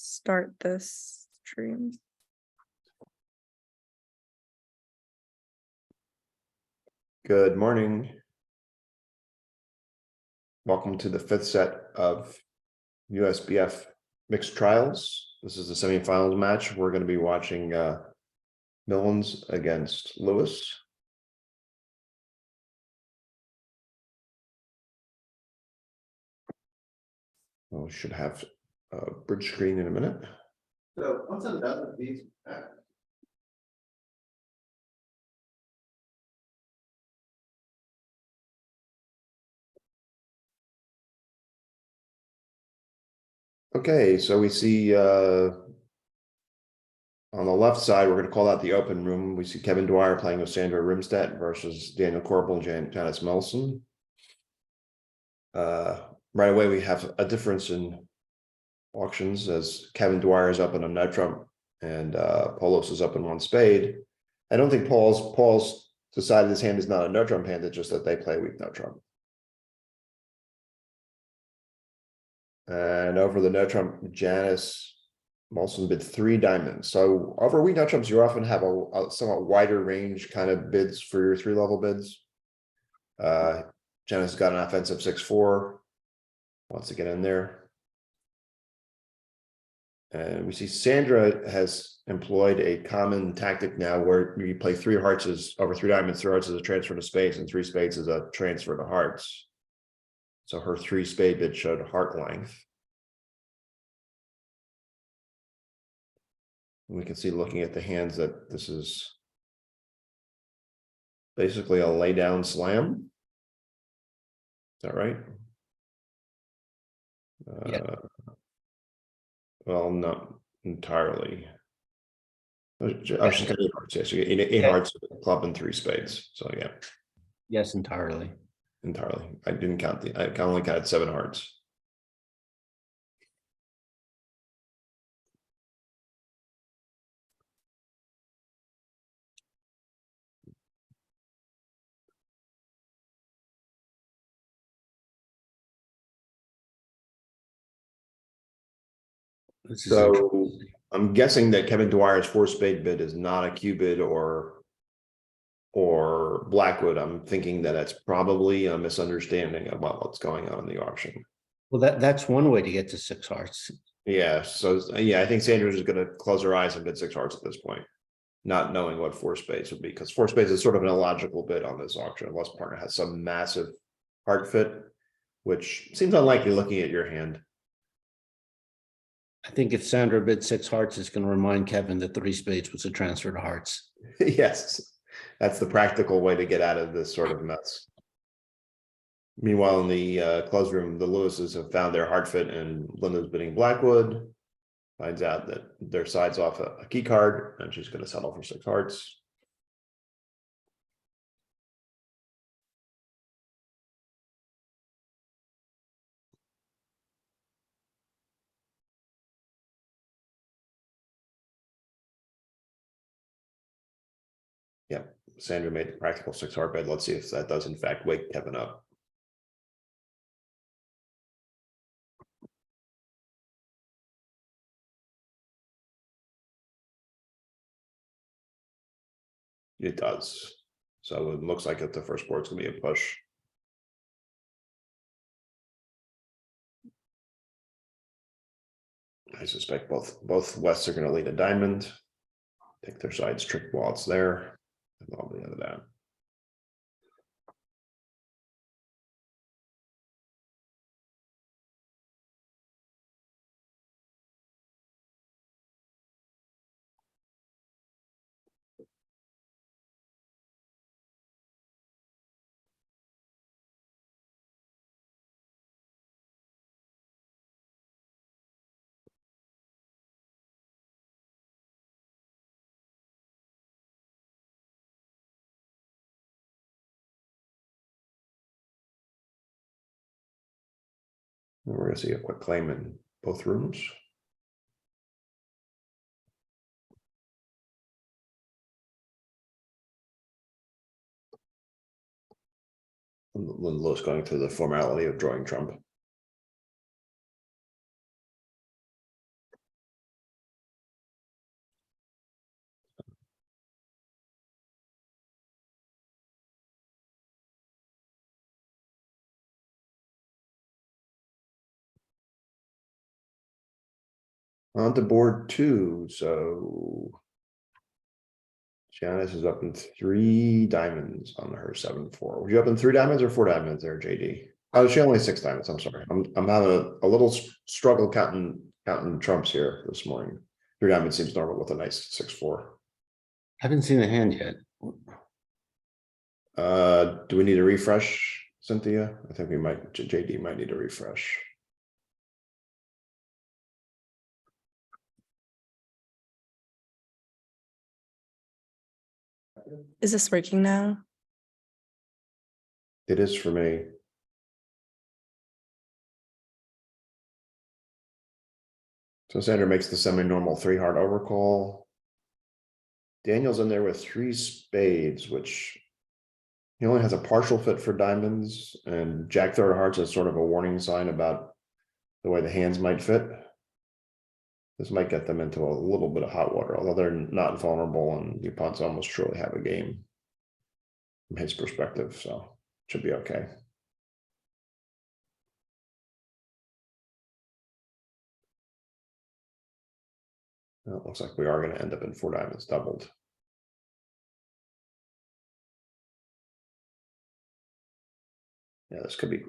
start this stream. Good morning. Welcome to the fifth set of USBF mixed trials. This is the semifinals match. We're going to be watching Millens against Lewis. We should have a bridge screen in a minute. So what's another of these? Okay, so we see on the left side, we're going to call out the open room. We see Kevin Dwyer playing with Sandra Rimstedt versus Daniel Corbel and Janice Melson. Right away, we have a difference in auctions as Kevin Dwyer is up in a no trump and Polos is up in one spade. I don't think Paul's decided his hand is not a no trump hand, it's just that they play weak no trump. And over the no trump, Janice Molson bid 3 diamonds. So over weak no trumps, you often have a somewhat wider range kind of bids for your 3-level bids. Janice got an offensive 6-4, wants to get in there. And we see Sandra has employed a common tactic now where you play 3 hearts as over 3 diamonds, 3 hearts as a transfer to spades, and 3 spades as a transfer to hearts. So her 3 spade bid showed heart length. We can see looking at the hands that this is basically a lay down slam. Is that right? Yeah. Well, not entirely. She's got 8 hearts. Yeah, so you get 8 hearts, club, and 3 spades. So yeah. Yes, entirely. Entirely. I didn't count I only counted 7 hearts. So I'm guessing that Kevin Dwyer's 4 spade bid is not a Q bid or Blackwood. I'm thinking that it's probably a misunderstanding about what's going on in the auction. Well, that's one way to get to 6 hearts. Yeah, so yeah, I think Sanders is going to close her eyes and bid 6 hearts at this point, not knowing what 4 spades would be, because 4 spades is sort of an illogical bid on this auction unless partner has some massive heart fit, which seems unlikely looking at your hand. I think if Sandra bid 6 hearts, it's going to remind Kevin that 3 spades was a transfer to hearts. Yes, that's the practical way to get out of this sort of mess. Meanwhile, in the closed room, the Lewises have found their heart fit, and Linda's bidding Blackwood. Finds out that their side's off a key card, and she's going to settle for 6 hearts. Yep, Sandra made the practical 6 heart bid. Let's see if that does in fact wake Kevin up. It does. So it looks like the first board's gonna be a push. I suspect both Wests are gonna lead a diamond. Take their sides trick while it's there. And all the other that. And we're gonna see a quick claim in both rooms. Lewis going through the formality of drawing trump. On to board 2, so. Janice is up in 3 diamonds on her 7-4. Were you up in 3 diamonds or 4 diamonds there, JD? Oh, she only 6 diamonds. I'm sorry. I'm having a little struggle counting trumps here this morning. 3 diamonds seems normal with a nice 6-4. Haven't seen the hand yet. Do we need a refresh, Cynthia? I think we might. JD might need a refresh. Is this working now? It is for me. So Sandra makes the semi-normal 3 heart overcall. Daniel's in there with 3 spades, which he only has a partial fit for diamonds, and Jack third of hearts is sort of a warning sign about the way the hands might fit. This might get them into a little bit of hot water, although they're not vulnerable and the punts almost truly have a game from his perspective, so should be okay. Well, it looks like we are going to end up in 4 diamonds doubled. Yeah, this could be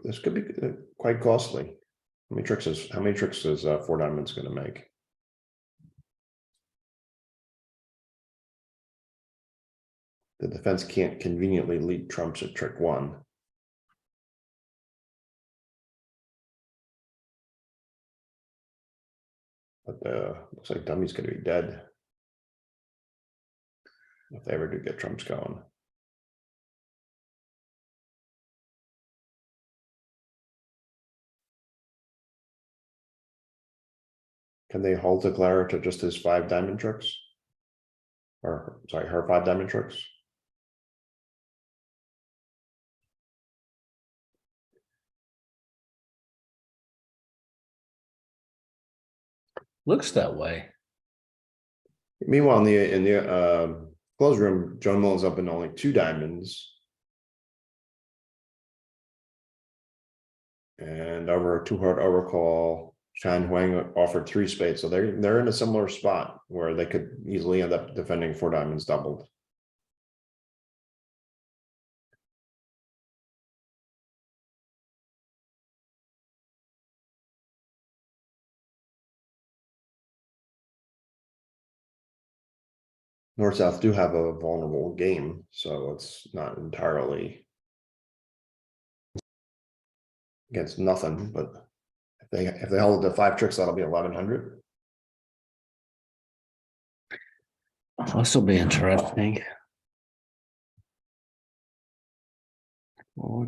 quite costly. How many tricks is 4 diamonds going to make? The defense can't conveniently lead trumps at trick 1. But looks like dummy's going to be dead if they ever do get trumps going. Can they hold declare to just his 5 diamond tricks? Or sorry, her 5 diamond tricks? Looks that way. Meanwhile, in the closed room, Joan Mullen's up in only 2 diamonds. And over a 2 heart overcall, Shan Huang offered 3 spades. So they're in a similar spot where they could easily end up defending 4 diamonds doubled. North-South do have a vulnerable game, so it's not entirely against nothing, but if they hold the 5 tricks, that'll be 1100. This will be interesting. Well,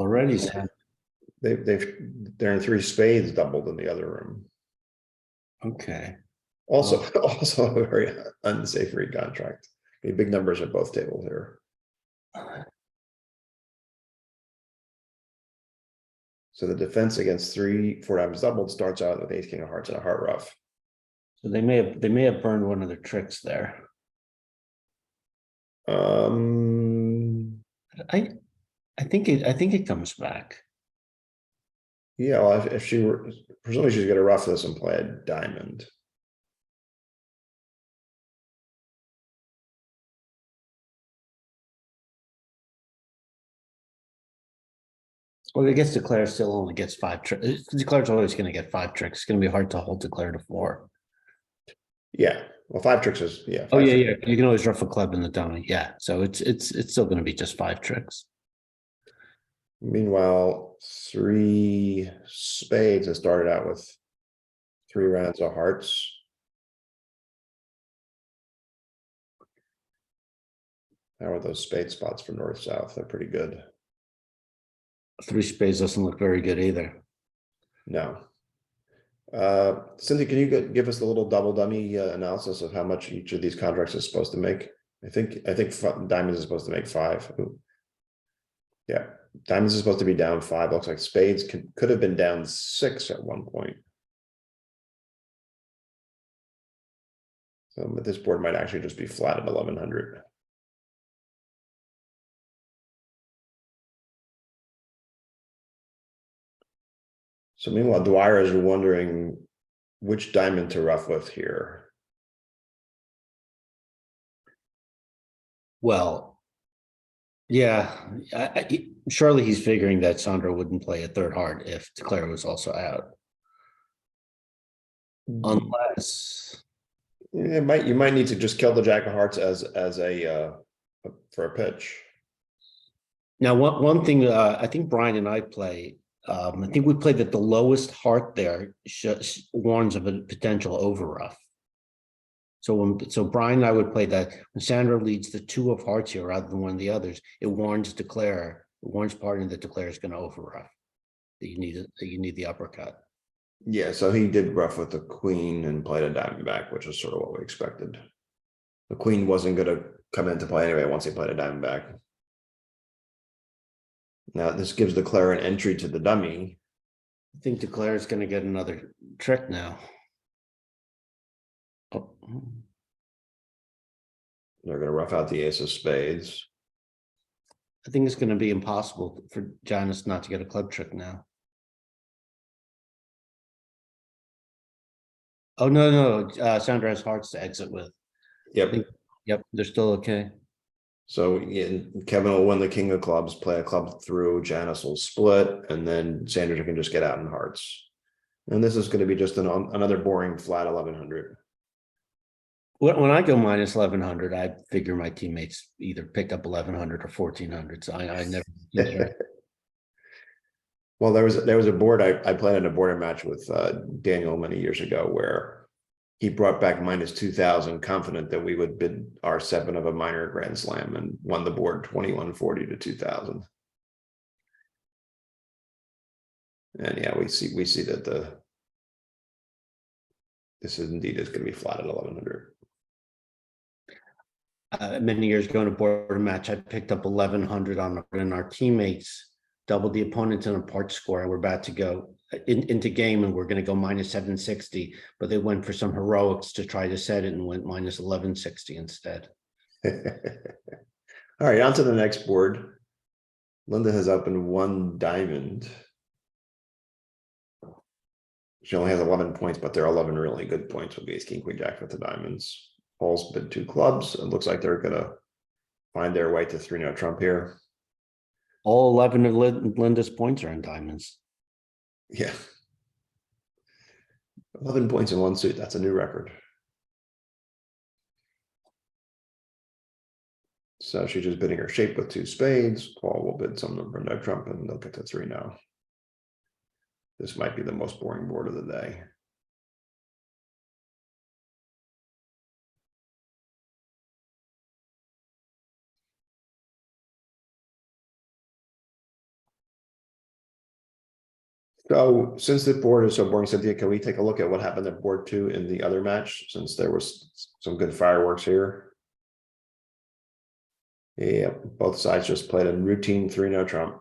Reddy's had. They're in 3 spades doubled in the other room. Okay. Also, also a very unsafe read contract. Okay, big numbers at both tables here. So the defense against 3-4 diamonds doubled starts out with ace king of hearts and a heart rough. So they may have burned one of their tricks there. I think it comes back. Yeah, well, if she were, presumably she's gonna rough this and play a diamond. Well, I guess Declare still only gets 5 tricks. Declare's always going to get 5 tricks. It's going to be hard to hold Declare to 4. Yeah, well, 5 tricks is, yeah. Oh 5 yeah, tricks. yeah. You can always rough a club in the dummy. Yeah, so it's still going to be just 5 tricks. Meanwhile, 3 spades has started out with 3 rounds of hearts. How are those spade spots for north-south? They're pretty good. 3 spades doesn't look very good either. No. Cindy, can you give us a little double dummy analysis of how much each of these contracts is supposed to make? I think diamonds is supposed to make 5. Ooh. Yeah, diamonds is supposed to be down 5. Looks like spades could have been down 6 at one point. So this board might actually just be flat at 1100. So meanwhile, Dwyer is wondering which diamond to rough with here. Well, yeah, surely he's figuring that Sandra wouldn't play a third heart if Declare was also out. Unless, You might need to just kill the Jack of Hearts as a for a pitch. now one thing I think Brian and I play, I think we played that the lowest heart there warns of a potential overruff. So Brian and I would play that when Sandra leads the 2 of hearts here rather than one of the others, it warns Declare, it warns partner that Declare is going to overruff. That you need the uppercut. Yeah, so he did rough with the queen and played a diamond back, which is sort of what we expected. The queen wasn't going to come into play anyway once he played a diamond back. Now this gives Declare an entry to the dummy. I think Declare is going to get another trick now. Oh. They're going to rough out the ace of spades. I think it's going to be impossible for Janice not to get a club trick now. Oh, no. Sandra has hearts to exit with. Yep. Yep, they're still okay. So yeah, Kevin will win the king of clubs, play a club through, Janice will split, and then Sandra can just get out in hearts. And this is going to be just another boring flat 1100. When I go minus 1100, I figure my teammates either picked up 1100 or 1400. So I never. Well, there was a board I played in a border match with Daniel many years ago where he brought back minus 2000, confident that we would bid our 7 of a minor grand slam, and won the board 2140 to 2000. And yeah, we see that this is indeed going to be flat at 1100. Many years ago in a border match, I picked up 1100 and our teammates doubled the opponent in a part score, and we're about to go into game, and we're going to go minus 760, but they went for some heroics to try to set it and went minus 1160 instead. All right, on to the next board. Linda has opened 1 diamond. She only has 11 points, but there are 11 really good points with ace, king, queen, jack with the diamonds. Paul's bid 2 clubs. It looks like they're gonna find their way to 3-0 trump here. All 11 of Linda's points are in diamonds. Yeah. 11 points in 1 suit. That's a new record. So she's just bidding her shape with 2 spades. Paul will bid some number no trump, and they'll get to 3 now. This might be the most boring board of the day. So since the board is so boring, Cynthia, can we take a look at what happened at board 2 in the other match, since there was some good fireworks here? Yeah, both sides just played a routine 3-0 trump.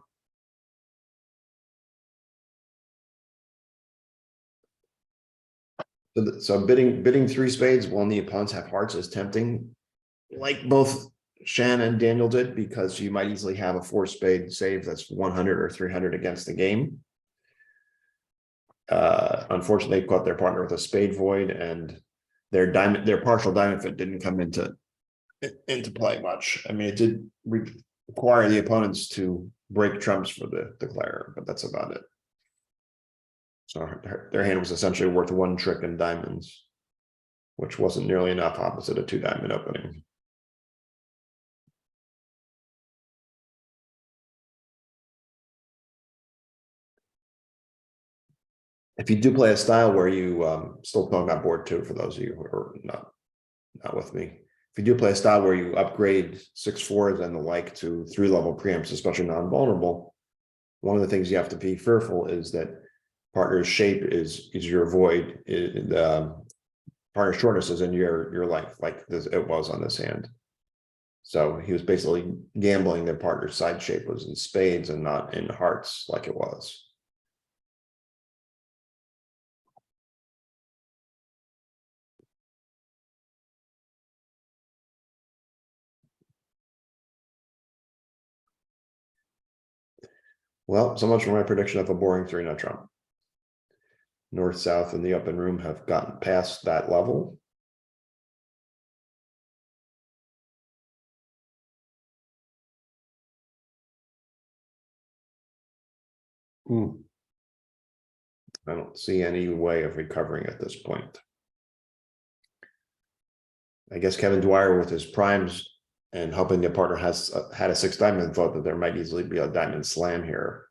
So bidding 3 spades when the opponents have hearts is tempting, like both Shan and Daniel did, because you might easily have a 4 spade save that's 100 or 300 against the game. Unfortunately, they caught their partner with a spade void, and their partial diamond fit didn't come into play much. I mean, it did require the opponents to break trumps for the declare, but that's about it. So their hand was essentially worth 1 trick in diamonds, which wasn't nearly enough opposite a 2 diamond opening. If you do play a style where you still talking about board 2 for those of you who are not with me. If you do play a style where you upgrade 6/4s and the like to 3-level preamps, especially non-vulnerable, one of the things you have to be fearful is that partner's shape is your void, partner's shortness is in your life, like this it was on this hand. So he was basically gambling that partner's side shape was in spades and not in hearts like it was. Well, so much for my prediction of a boring 3-0 trump. North, south, and the open room have gotten past that level. Hmm. I don't see any way of recovering at this point. I guess Kevin Dwyer with his primes and hoping the partner has had a 6 diamond thought that there might easily be a diamond slam here.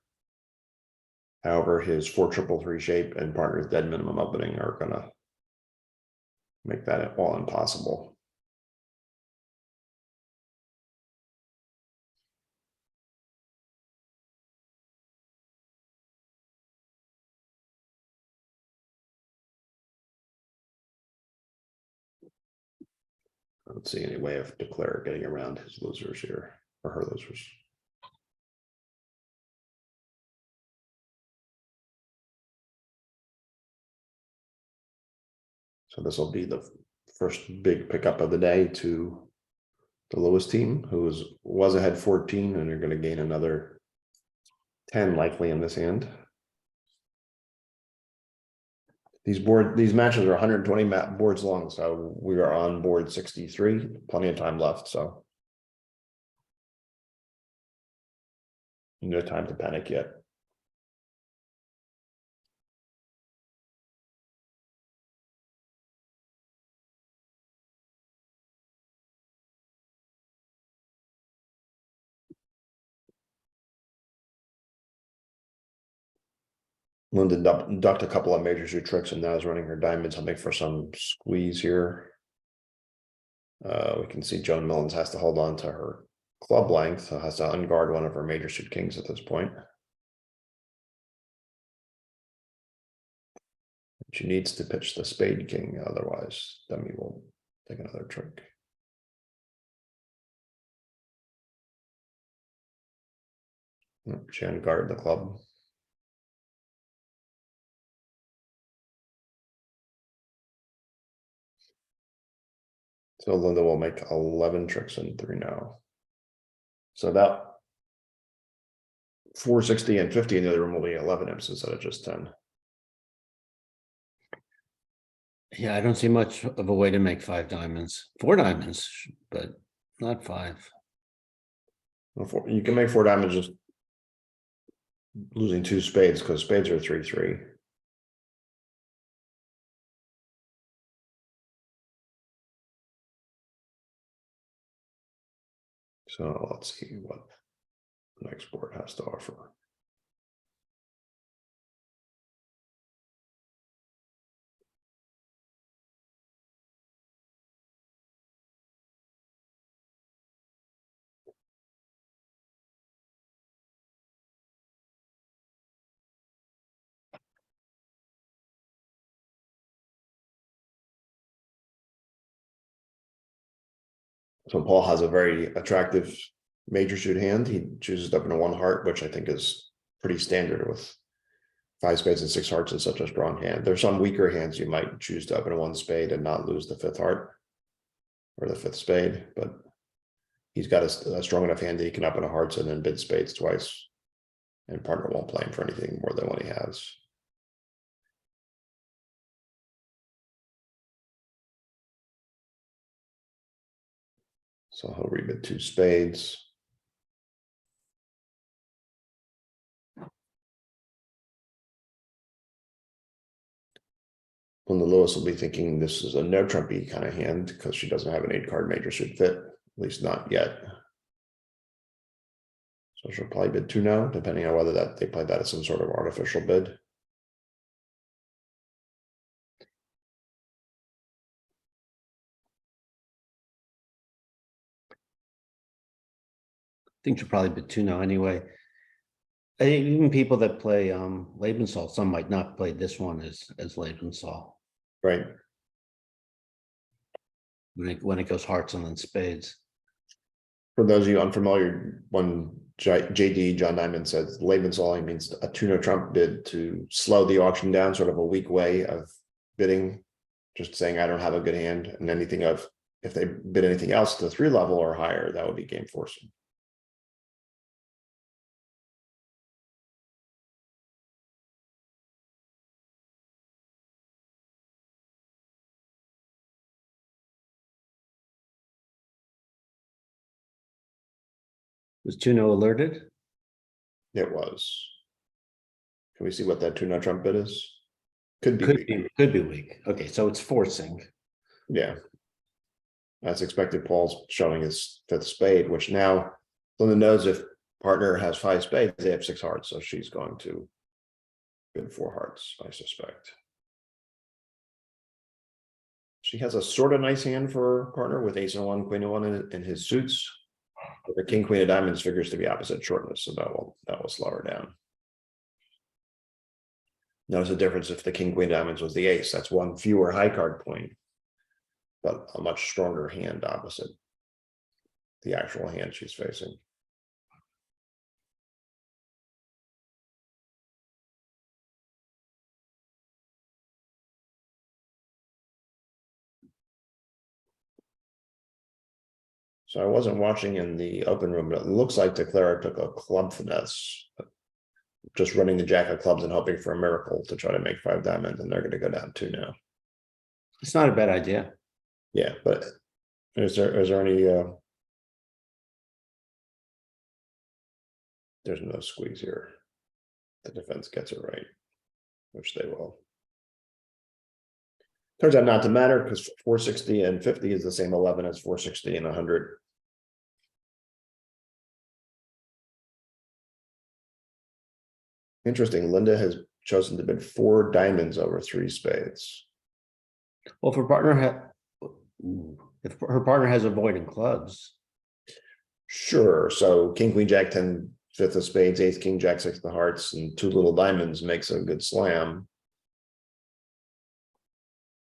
However, his 4-3-3 shape and partner's dead minimum opening are gonna make that all impossible. I don't see any way of declare getting around his losers here, or her losers. So this will be the first big pickup of the day to the Lewis team, who was ahead 14, and they're going to gain another 10 likely in this hand. These matches are 120 boards long, so we are on board 63. Plenty of time left, so no time to panic yet. Linda ducked a couple of major suit tricks and now is running her diamonds, hoping for some squeeze here. We can see Joan Millens has to hold on to her club length, so has to unguard one of her major suit kings at this point. She needs to pitch the spade king, otherwise dummy will take another trick. She unguarded the club. So Linda will make 11 tricks in 3 now. So that 460 and 50 in the other room will be 11 imps instead of just 10. Yeah, I don't see much of a way to make 5 diamonds, 4 diamonds, but not 5. Well, you can make 4 diamonds just losing 2 spades, because spades are 3-3. So let's see what the next board has to offer. So Paul has a very attractive major suit hand. He chooses to open a 1 heart, which I think is pretty standard with 5 spades and 6 hearts in such a strong hand. There's some weaker hands you might choose to open a 1 spade and not lose the 5th heart or the 5th spade, but he's got a strong enough hand that he can open a hearts and then bid spades twice, and partner won't play him for anything more than what he has. So he'll rebid 2 spades. Linda Lewis will be thinking this is a no trumpy kind of hand because she doesn't have an 8-card major suit fit, at least not yet. So she'll probably bid 2 now, depending on whether that they played that as some sort of artificial bid. I think she'll probably bid 2 now anyway. I think even people that play Lebensal, some might not play this one as Lebensal. Right. When it goes hearts and then spades. For those of you unfamiliar, when JD John Diamond says Lebensal, he means a 2-no trump bid to slow the auction down, sort of a weak way of bidding, just saying I don't have a good hand, and anything of if they bid anything else to 3 level or higher, that would be game forcing. Was 2-0 alerted? It was. Can we see what that 2-0 trump bid is? Could be Could weak. be, weak. Okay, so it's forcing. Yeah. As expected, Paul's showing his 5th spade, which now Linda knows if partner has 5 spades, they have 6 hearts, so she's going to bid 4 hearts, I suspect. She has a sort of nice hand for partner with ace and 1, queen and 1 in his suits. But the king, queen of diamonds figures to be opposite shortness, so that will slow her down. Notice the difference if the king, queen of diamonds was the ace. That's 1 fewer high card point, but a much stronger hand opposite the actual hand she's facing. So I wasn't watching in the open room, but it looks like Declara took a club finesse, just running the jack of clubs and hoping for a miracle to try to make 5 diamonds, and they're going to go down 2 now. It's not a bad idea. Yeah, but is there any? There's no squeeze here. The defense gets it right, which they will. Turns out not to matter because 460 and 50 is the same 11 as 460 and 100. Interesting. Linda has chosen to bid 4 diamonds over 3 spades. Well, if her partner has avoiding clubs, Sure. So king, queen, jack, 10, 5th of spades, ace, king, jack, 6 of hearts, and 2 little diamonds makes a good slam.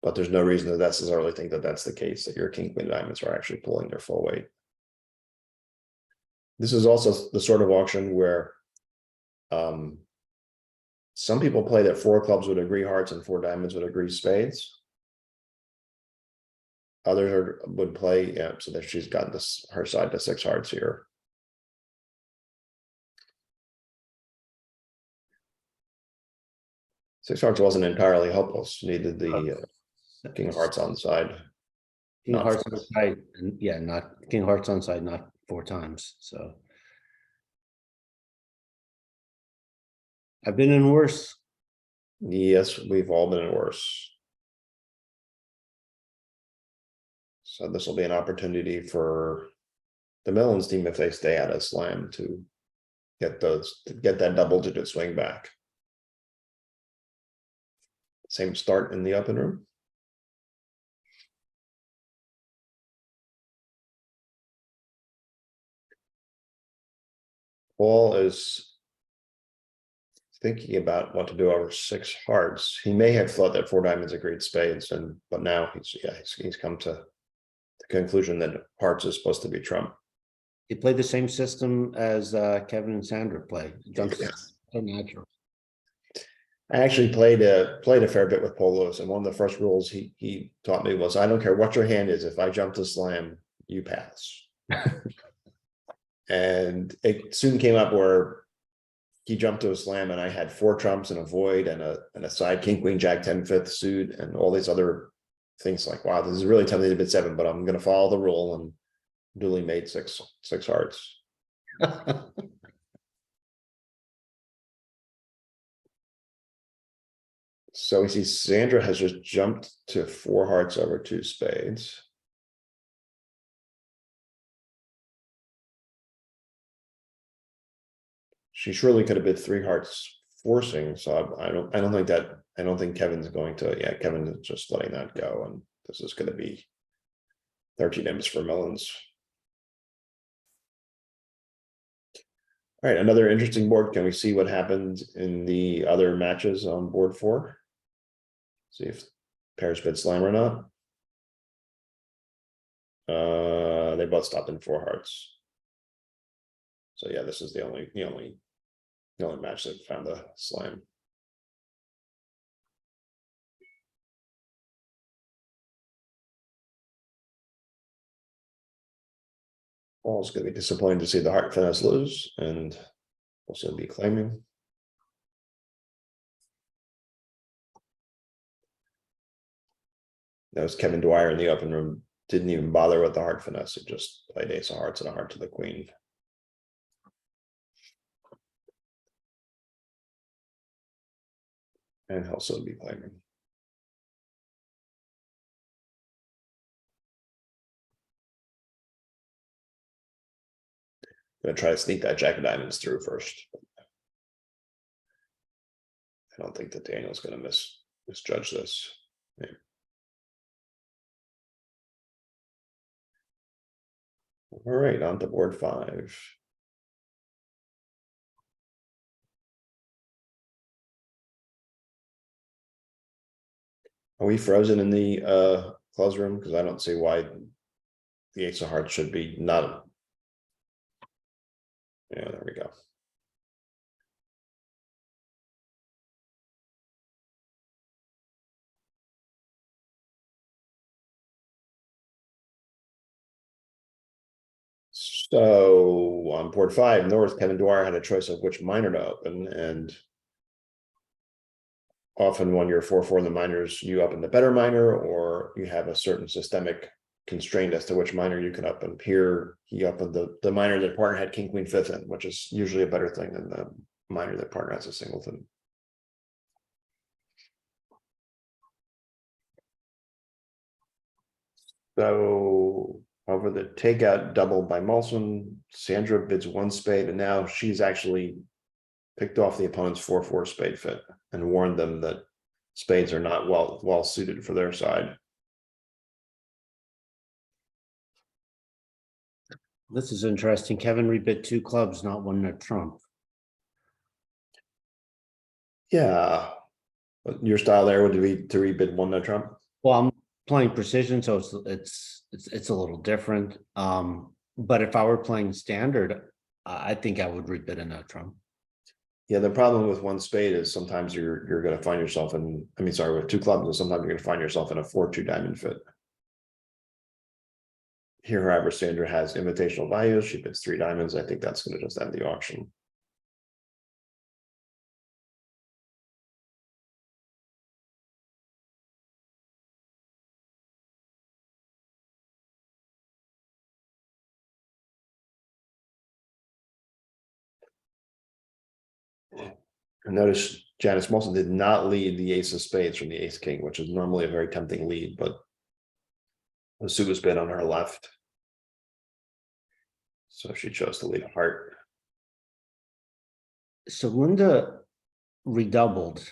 But there's no reason to necessarily think that that's the case, that your king, queen diamonds are actually pulling their full weight. This is also the sort of auction where some people play that 4 clubs would agree hearts and 4 diamonds would agree spades. Others would play, yeah, so that she's got this her side to 6 hearts here. Six hearts wasn't entirely hopeless. Needed the king of hearts on the side. king Not hearts four. on side, and yeah, not king hearts on side, not 4 times. So I've been in worse. Yes, we've all been in worse. So this will be an opportunity for the Millens team, if they stay out of slam, to get that double-digit swing back. Same start in the open room. Paul is thinking about what to do over 6 hearts. He may have thought that 4 diamonds agreed spades, but now he's come to the conclusion that hearts is supposed to be trump. He played the same system as Kevin and Sandra play. Jumps Yes. so natural. I actually played a fair bit with Paul Lewis, and one of the first rules he taught me was, I don't care what your hand is, if I jump to slam, you pass. And it soon came up where he jumped to a slam and I had 4 trumps and a void and a side king, queen, jack, 10, 5th suit and all these other things. Like, wow, this is really tempting to bid 7, but I'm going to follow the rule, and duly made 6 hearts. So we see Sandra has just jumped to 4 hearts over 2 spades. She surely could have bid 3 hearts forcing. So I don't think Kevin's going to. Yeah, Kevin is just letting that go, and this is going to be 13 M's for Mullins. All right, another interesting board. Can we see what happened in the other matches on board 4? See if pairs bid slam or not. They both stopped in 4 hearts. So yeah, this is the only match that found a slam. Paul's going to be disappointed to see the heart finesse lose, and also be claiming. Notice Kevin Dwyer in the open room didn't even bother with the heart finesse. He just played ace of hearts and a heart to the queen. And he'll also be claiming. Gonna try to sneak that jack of diamonds through first. I don't think that Daniel's gonna misjudge this. Yeah. All right, on to board 5. Are we frozen in the close room? Because I don't see why the ace of hearts should be not. Yeah, there we go. So on board 5, North, Kevin Dwyer had a choice of which minor to open, and often when you're 4-4 in the minors, you open the better minor, or you have a certain systemic constraint as to which minor you can open. Here, he opened the minor that partner had king, queen, 5th in, which is usually a better thing than the minor that partner has a singleton. So over the takeout double by Molson, Sandra bids 1 spade, and now she's actually picked off the opponent's 4-4 spade fit and warned them that spades are not well suited for their side. This is interesting. Kevin rebid 2 clubs, not 1 nut trump. Yeah, but your style there would be to rebid 1 nut trump. Well, I'm playing precision, so it's a little different. But if I were playing standard, I think I would rebid a nut trump. Yeah, the problem with 1 spade is sometimes you're going to find yourself in. I mean, sorry, with 2 clubs, and sometimes you're going to find yourself in a 4-2 diamond fit. Here, however, Sandra has invitational values. She bids 3 diamonds. I think that's going to just end the auction. And notice Janice Molson did not lead the ace of spades from the ace king, which is normally a very tempting lead, but the suit was bid on her left. So she chose to lead a heart. So Linda redoubled.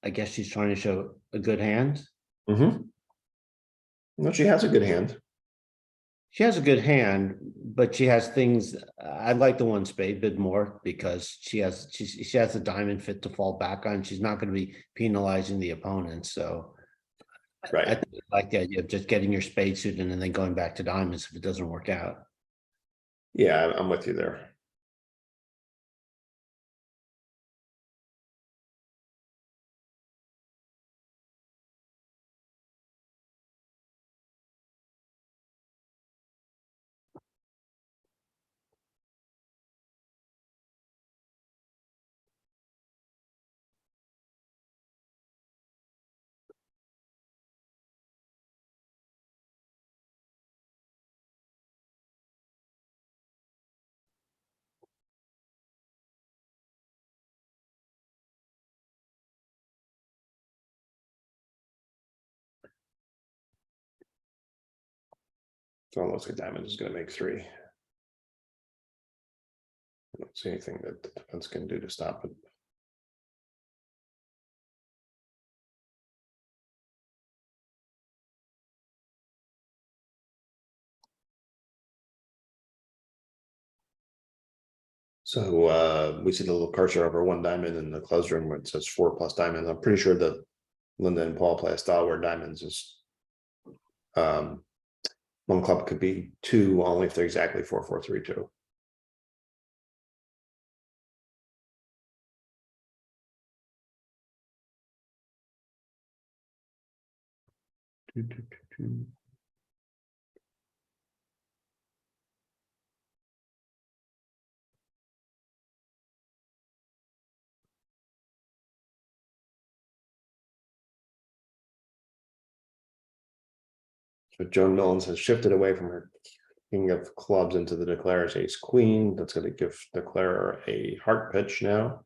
I guess she's trying to show a good hand. No, she has a good hand. She has a good hand, but she has things. I like the 1 spade bid more because she has a diamond fit to fall back on. She's not going to be penalizing the opponent. So Right. I like the idea of just getting your spade suited and then going back to diamonds if it doesn't work out. Yeah, I'm with you there. So it looks like diamond is going to make 3. I don't see anything that the defense can do to stop it. So we see the little cursor over 1 diamond in the closed room where it says 4+ diamonds. I'm pretty sure that Linda and Paul play a style where diamonds is 1 club could be 2 only if they're exactly 4-4-3-2. So Joan Millens has shifted away from her king of clubs into the declarer's ace queen. That's going to give declarer a heart pitch now.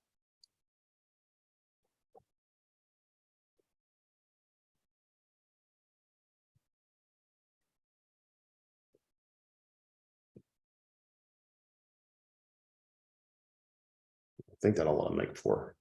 think that'll let him make 4.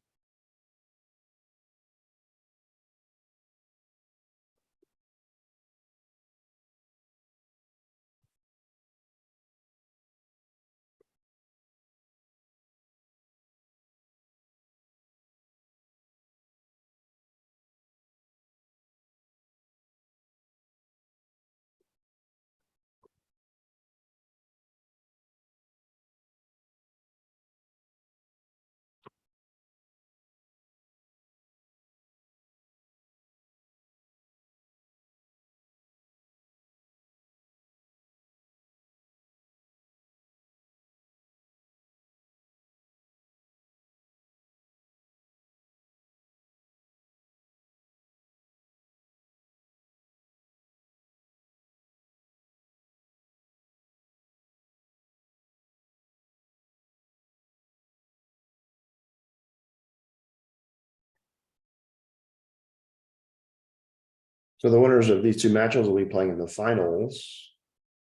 So the winners of these 2 matches will be playing in the finals.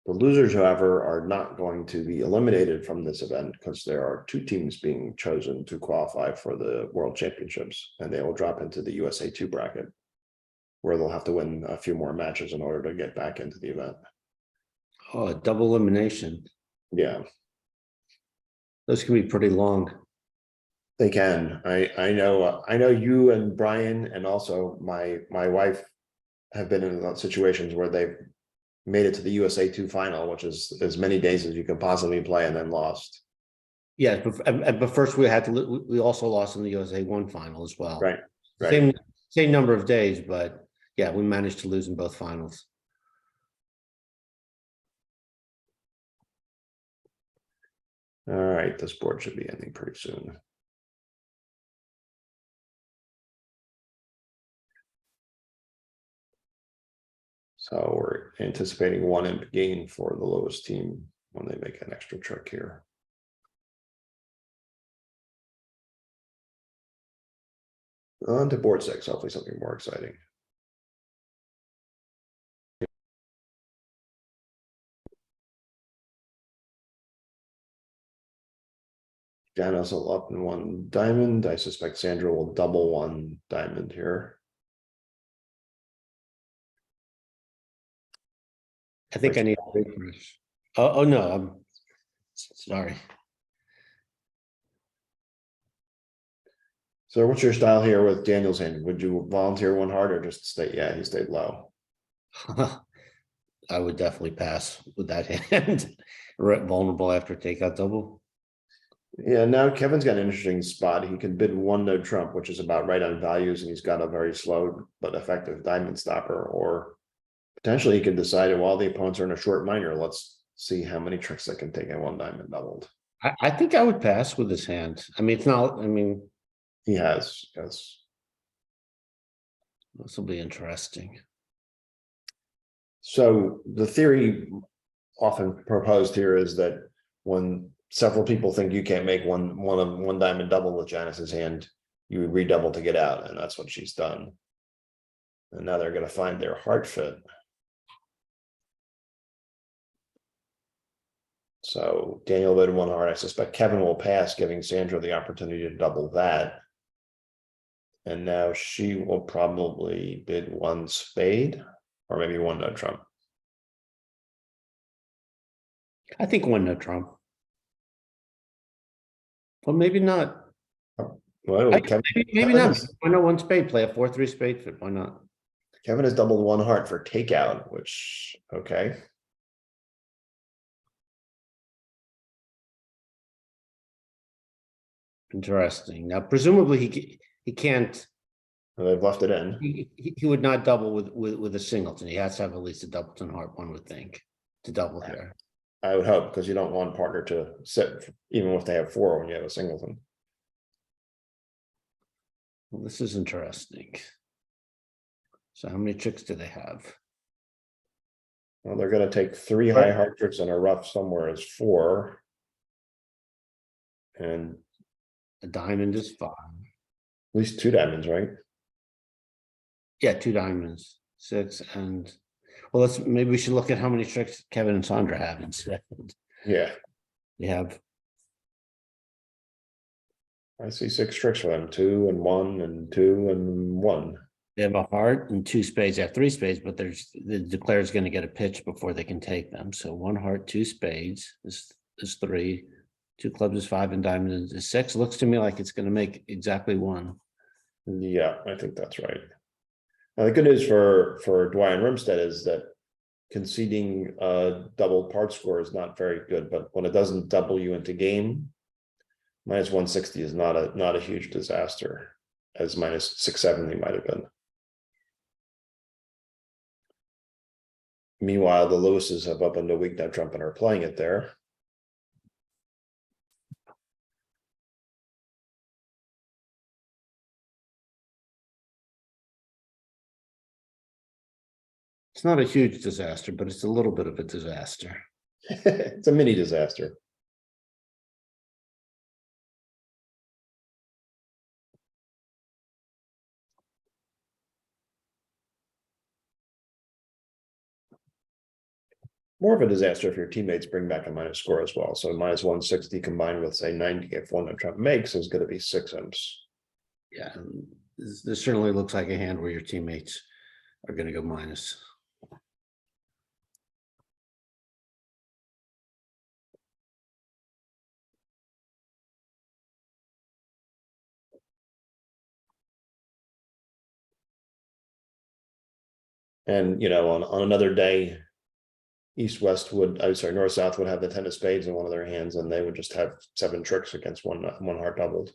The losers, however, are not going to be eliminated from this event because there are 2 teams being chosen to qualify for the World Championships, and they will drop into the USA2 bracket, where they'll have to win a few more matches in order to get back into the event. Oh, a double elimination. Yeah, Those can be pretty long. they can. I know you and Brian and also my wife have been in situations where they've made it to the USA2 final, which is as many days as you can possibly play, and then lost. Yeah, but first we also lost in the USA1 final as well. Right. Right. Same number of days, but yeah, we managed to lose in both finals. All right, this board should be ending pretty soon. So we're anticipating 1 imp gain for the lowest team when they make an extra trick here. On to board 6, hopefully something more exciting. Janice will up in 1 diamond. I suspect Sandra will double 1 diamond here. I think I need a refresh. Oh no, I'm sorry. So what's your style here with Daniel's hand? Would you volunteer 1 heart or just stay? Yeah, he stayed low. I would definitely pass with that hand. Vulnerable after takeout double. Yeah, now Kevin's got an interesting spot. He can bid 1 no trump, which is about right on values, and he's got a very slow but effective diamond stopper. Or potentially he could decide, while the opponents are in a short minor, let's see how many tricks I can take in 1 diamond doubled. I think I would pass with this hand. I mean, it's not. I mean, He has, yes. this will be interesting. So the theory often proposed here is that when several people think you can't make one diamond double with Janice's hand, you would redouble to get out, and that's what she's done. And now they're going to find their heart fit. So Daniel bid 1 heart. I suspect Kevin will pass, giving Sandra the opportunity to double that. And now she will probably bid 1 spade, or maybe 1 no trump. I think 1 no trump. Well, maybe not. Well, Maybe not. Why not 1 spade? Play a 4-3 spade fit. Why not? Kevin has doubled 1 heart for takeout, which, okay. Interesting. Now, presumably he can't. Well, they've left it in. He would not double with a singleton. He has to have at least a doubleton heart, one would think, to double here. I would hope, because you don't want partner to sit, even if they have 4 when you have a singleton. Well, this is interesting. So how many tricks do they have? Well, they're going to take 3 high heart tricks and a rough somewhere is 4. And A diamond is 5. at least 2 diamonds, right? Yeah, 2 diamonds, 6, and well, maybe we should look at how many tricks Kevin and Sandra have instead. Yeah. They have I see 6 tricks for them, 2 and 1 and 2 and 1. They have a heart and 2 spades. They have 3 spades, but the declare is going to get a pitch before they can take them. So 1 heart, 2 spades is 3. 2 clubs is 5 and diamonds is 6. Looks to me like it's going to make exactly 1. Yeah, I think that's right. Now, the good news for Dwyer and Rimstead is that conceding a double part score is not very good, but when it doesn't double you into game, minus 160 is not a huge disaster, as minus 670 might have been. Meanwhile, the Lewises have opened a weak nut trump and are playing it there. It's not a huge disaster, but it's a little bit of a disaster. It's a mini disaster. More of a disaster if your teammates bring back a minus score as well. So minus 160 combined with, say, 90 if one nut trump makes is going to be 6 imps. Yeah, this certainly looks like a hand where your teammates are going to go minus. And, on another day, East-West would, I'm sorry, North-South would have the 10 of spades in one of their hands, and they would just have 7 tricks against one heart doubled.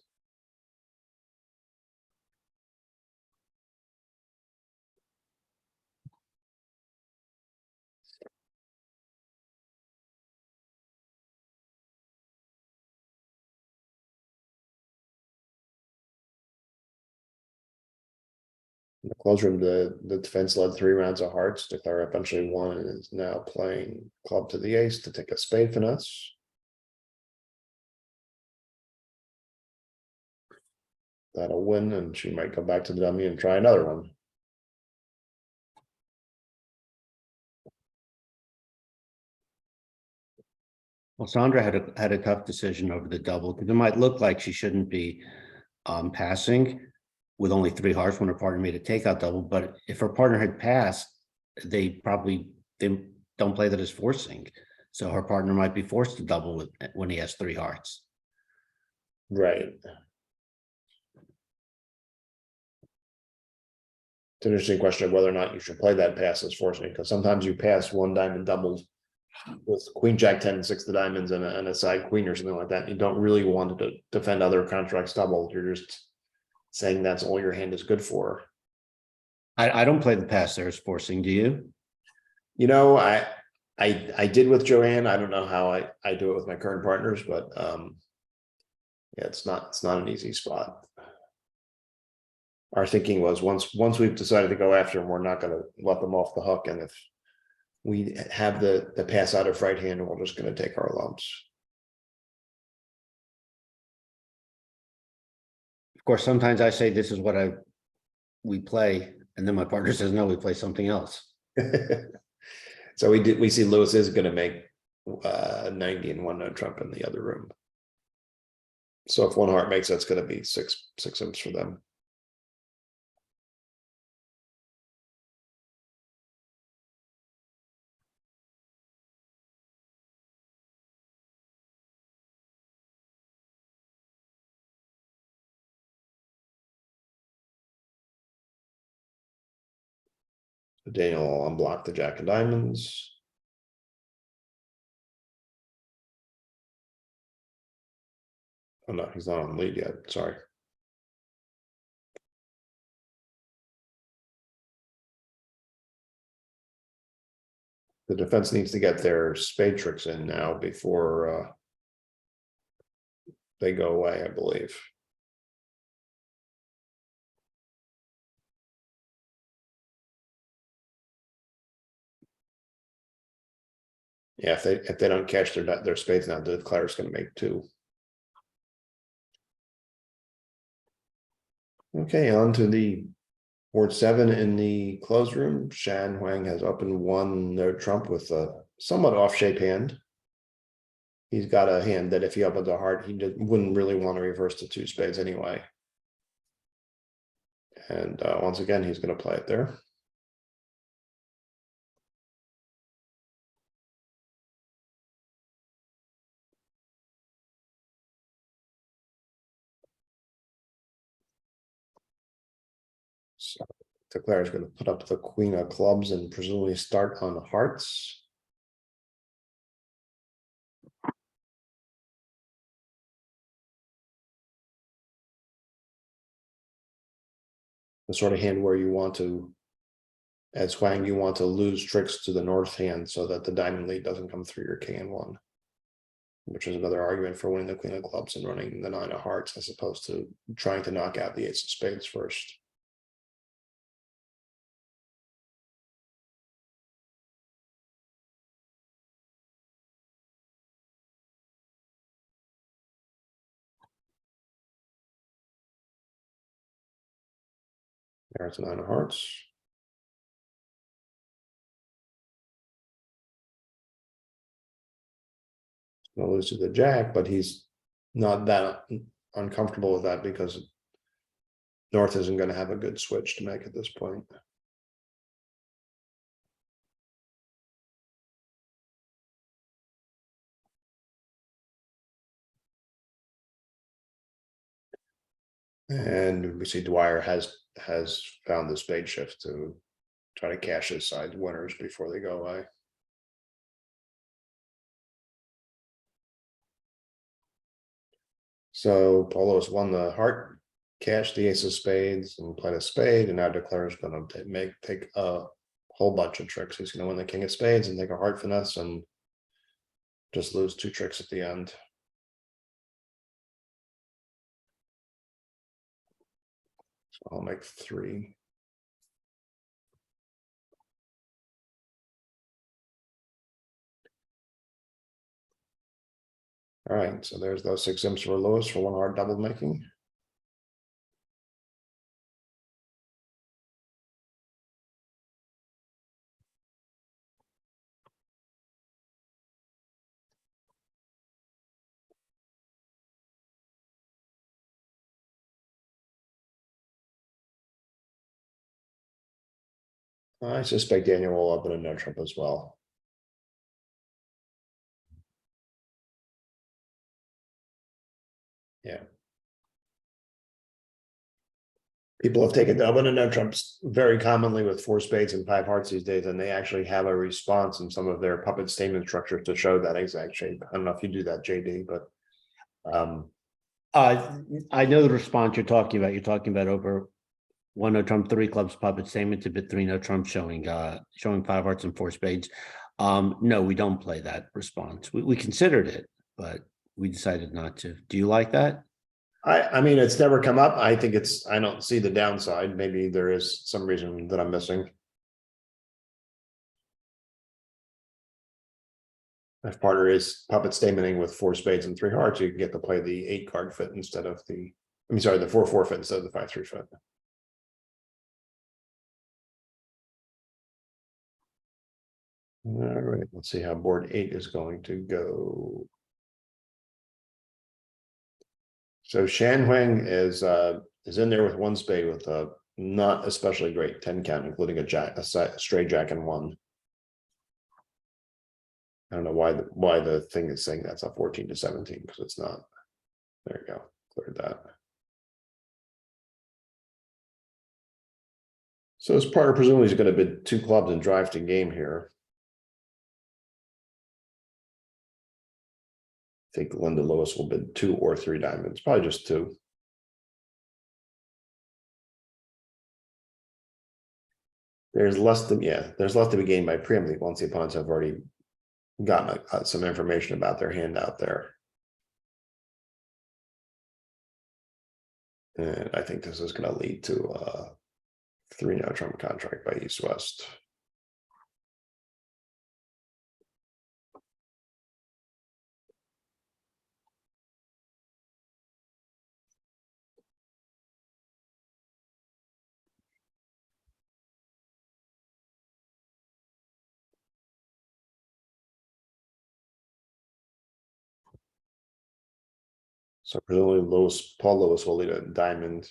In the close room, the defense led 3 rounds of hearts. Declare eventually won and is now playing club to the ace to take a spade finesse. That'll win, and she might go back to the dummy and try another one. Well, Sandra had a tough decision over the double because it might look like she shouldn't be passing with only 3 hearts when her partner made a takeout double. But if her partner had passed, they don't play that as forcing. So her partner might be forced to double when he has 3 hearts. Right. It's an interesting question of whether or not you should play that pass as forcing, because sometimes you pass 1 diamond doubled with queen, jack, 10, 6 of diamonds and a side queen or something like that. You don't really want to defend other contracts doubled. You're just saying that's all your hand is good for. I don't play the pass there as forcing. Do you? I did with Joanne. I don't know how I do it with my current partners, but yeah, it's not an easy spot. Our thinking was once we've decided to go after them, we're not going to let them off the hook, and if we have the pass out of right hand, we're just going to take our lumps. Of course, sometimes I say this is what we play, and then my partner says no, we play something else. So we see Lewis is going to make 90 and 1 nut trump in the other room. So if 1 heart makes, that's going to be 6 imps for them. Daniel will unblock the jack of diamonds. Oh no, he's not on the lead yet. Sorry. The defense needs to get their spade tricks in now before they go away, I believe. Yeah, if they don't catch their spades now, the declare is going to make 2. Okay, on to the board 7 in the closed room. Shan Huang has opened 1 no trump with a somewhat off shape hand. he's got a hand that if he opens a heart, wouldn't really want to reverse the two spades anyway. And once again, he's going to play it there. So Declare is going to put up the queen of clubs and presumably start on the hearts. The sort of hand where you want to, at Swang, you want to lose tricks to the north hand so that the diamond lead doesn't come through your king and one, which is another argument for winning the queen of clubs and running the nine of hearts as opposed to trying to knock out the ace of spades first. There's a nine of hearts. Gonna lose to the jack, but he's not that uncomfortable with that because North isn't going to have a good switch to make at this point. And we see Dwyer has found the spade shift to try to cash his side winners before they go away. So Polo's won the heart, cashed the ace of spades and played a spade, and now Declare is going to take a whole bunch of tricks. He's going to win the king of spades and take a heart finesse and just lose two tricks at the end. So I'll make three. All right, so there's those 6 imps for Lewis for one hard double making. I suspect Daniel will open a no trump as well. Yeah. People have taken the open and no trumps very commonly with 4 spades and 5 hearts these days, and they actually have a response in some of their puppet statement structures to show that exact shape. I don't know if you do that, JD, but I know the response you're talking about. You're talking about over 1 no trump, 3 clubs puppet statement to bit 3 no trump showing 5 hearts and 4 spades. No, we don't play that response. We considered it, but we decided not to. Do you like that? I mean, it's never come up. I think I don't see the downside. Maybe there is some reason that I'm missing. If partner is puppet statementing with 4 spades and 3 hearts, you can get to play the 8 card fit instead of the 4-4 fit instead of the 5-3 fit. All right, let's see how board 8 is going to go. So Shan Huang is in there with 1 spade with a not especially great 10 count, including a straight jack and 1. I don't know why the thing is saying that's a 14 to 17 because it's not. There you go, cleared that. So his partner presumably is going to bid 2 clubs and drive to game here. I think Linda Lewis will bid 2 or 3 diamonds, probably just 2. There's less to be gained by preempting once the opponents have already gotten some information about their hand out there. And I think this is going to lead to a 3 no trump contract by East West. So presumably Paul Lewis will lead a diamond.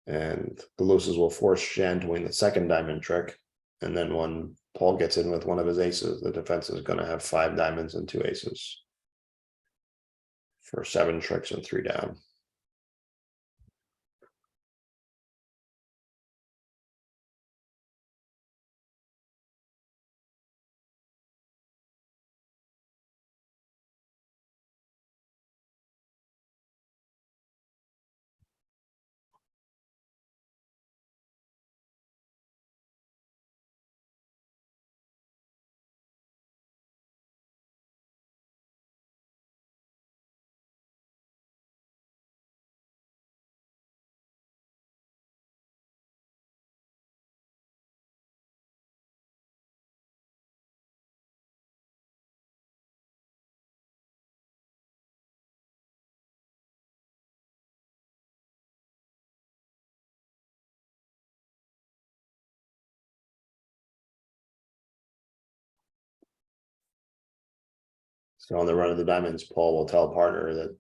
And the Lewises will force Shan to win the second diamond trick. And then when Paul gets in with one of his aces, the defense is going to have 5 diamonds and 2 aces. For 7 tricks and 3 down. So on the run of the diamonds, Paul will tell partner that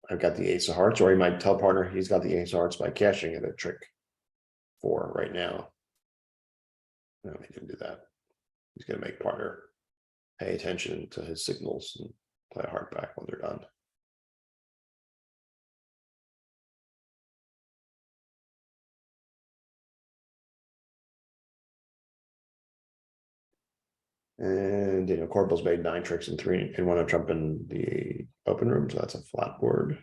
I've got the ace of hearts, or he might tell partner he's got the ace of hearts by cashing it at trick 4 right now. No, he didn't do that. He's going to make partner pay attention to his signals and play a heart back when they're done. And Corporal's made 9 tricks and 3 and 1 of Trump in the open room, so that's a flat board.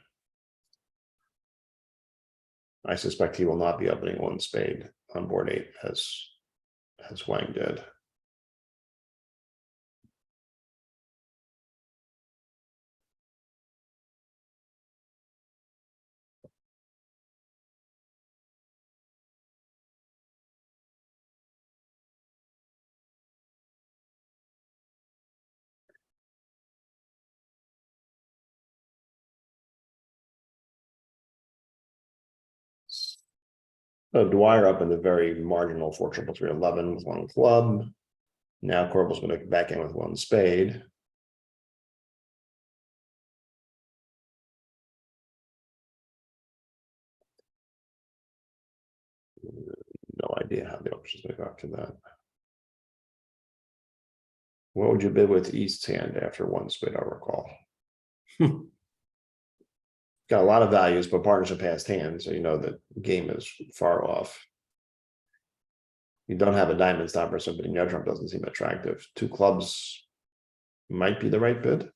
I suspect he will not be opening 1 spade on board 8 as Wang did. So Dwyer up in the very marginal 4 triple 3 11 with 1 club. Now Corporal's going to back in with 1 spade. No idea how the options may go after that. What would you bid with East's hand after 1 spade, I recall? Got a lot of values, but partners are past hand, so you know the game is far off. You don't have a diamond stopper, so bidding no trump doesn't seem attractive. 2 clubs might be the right bid.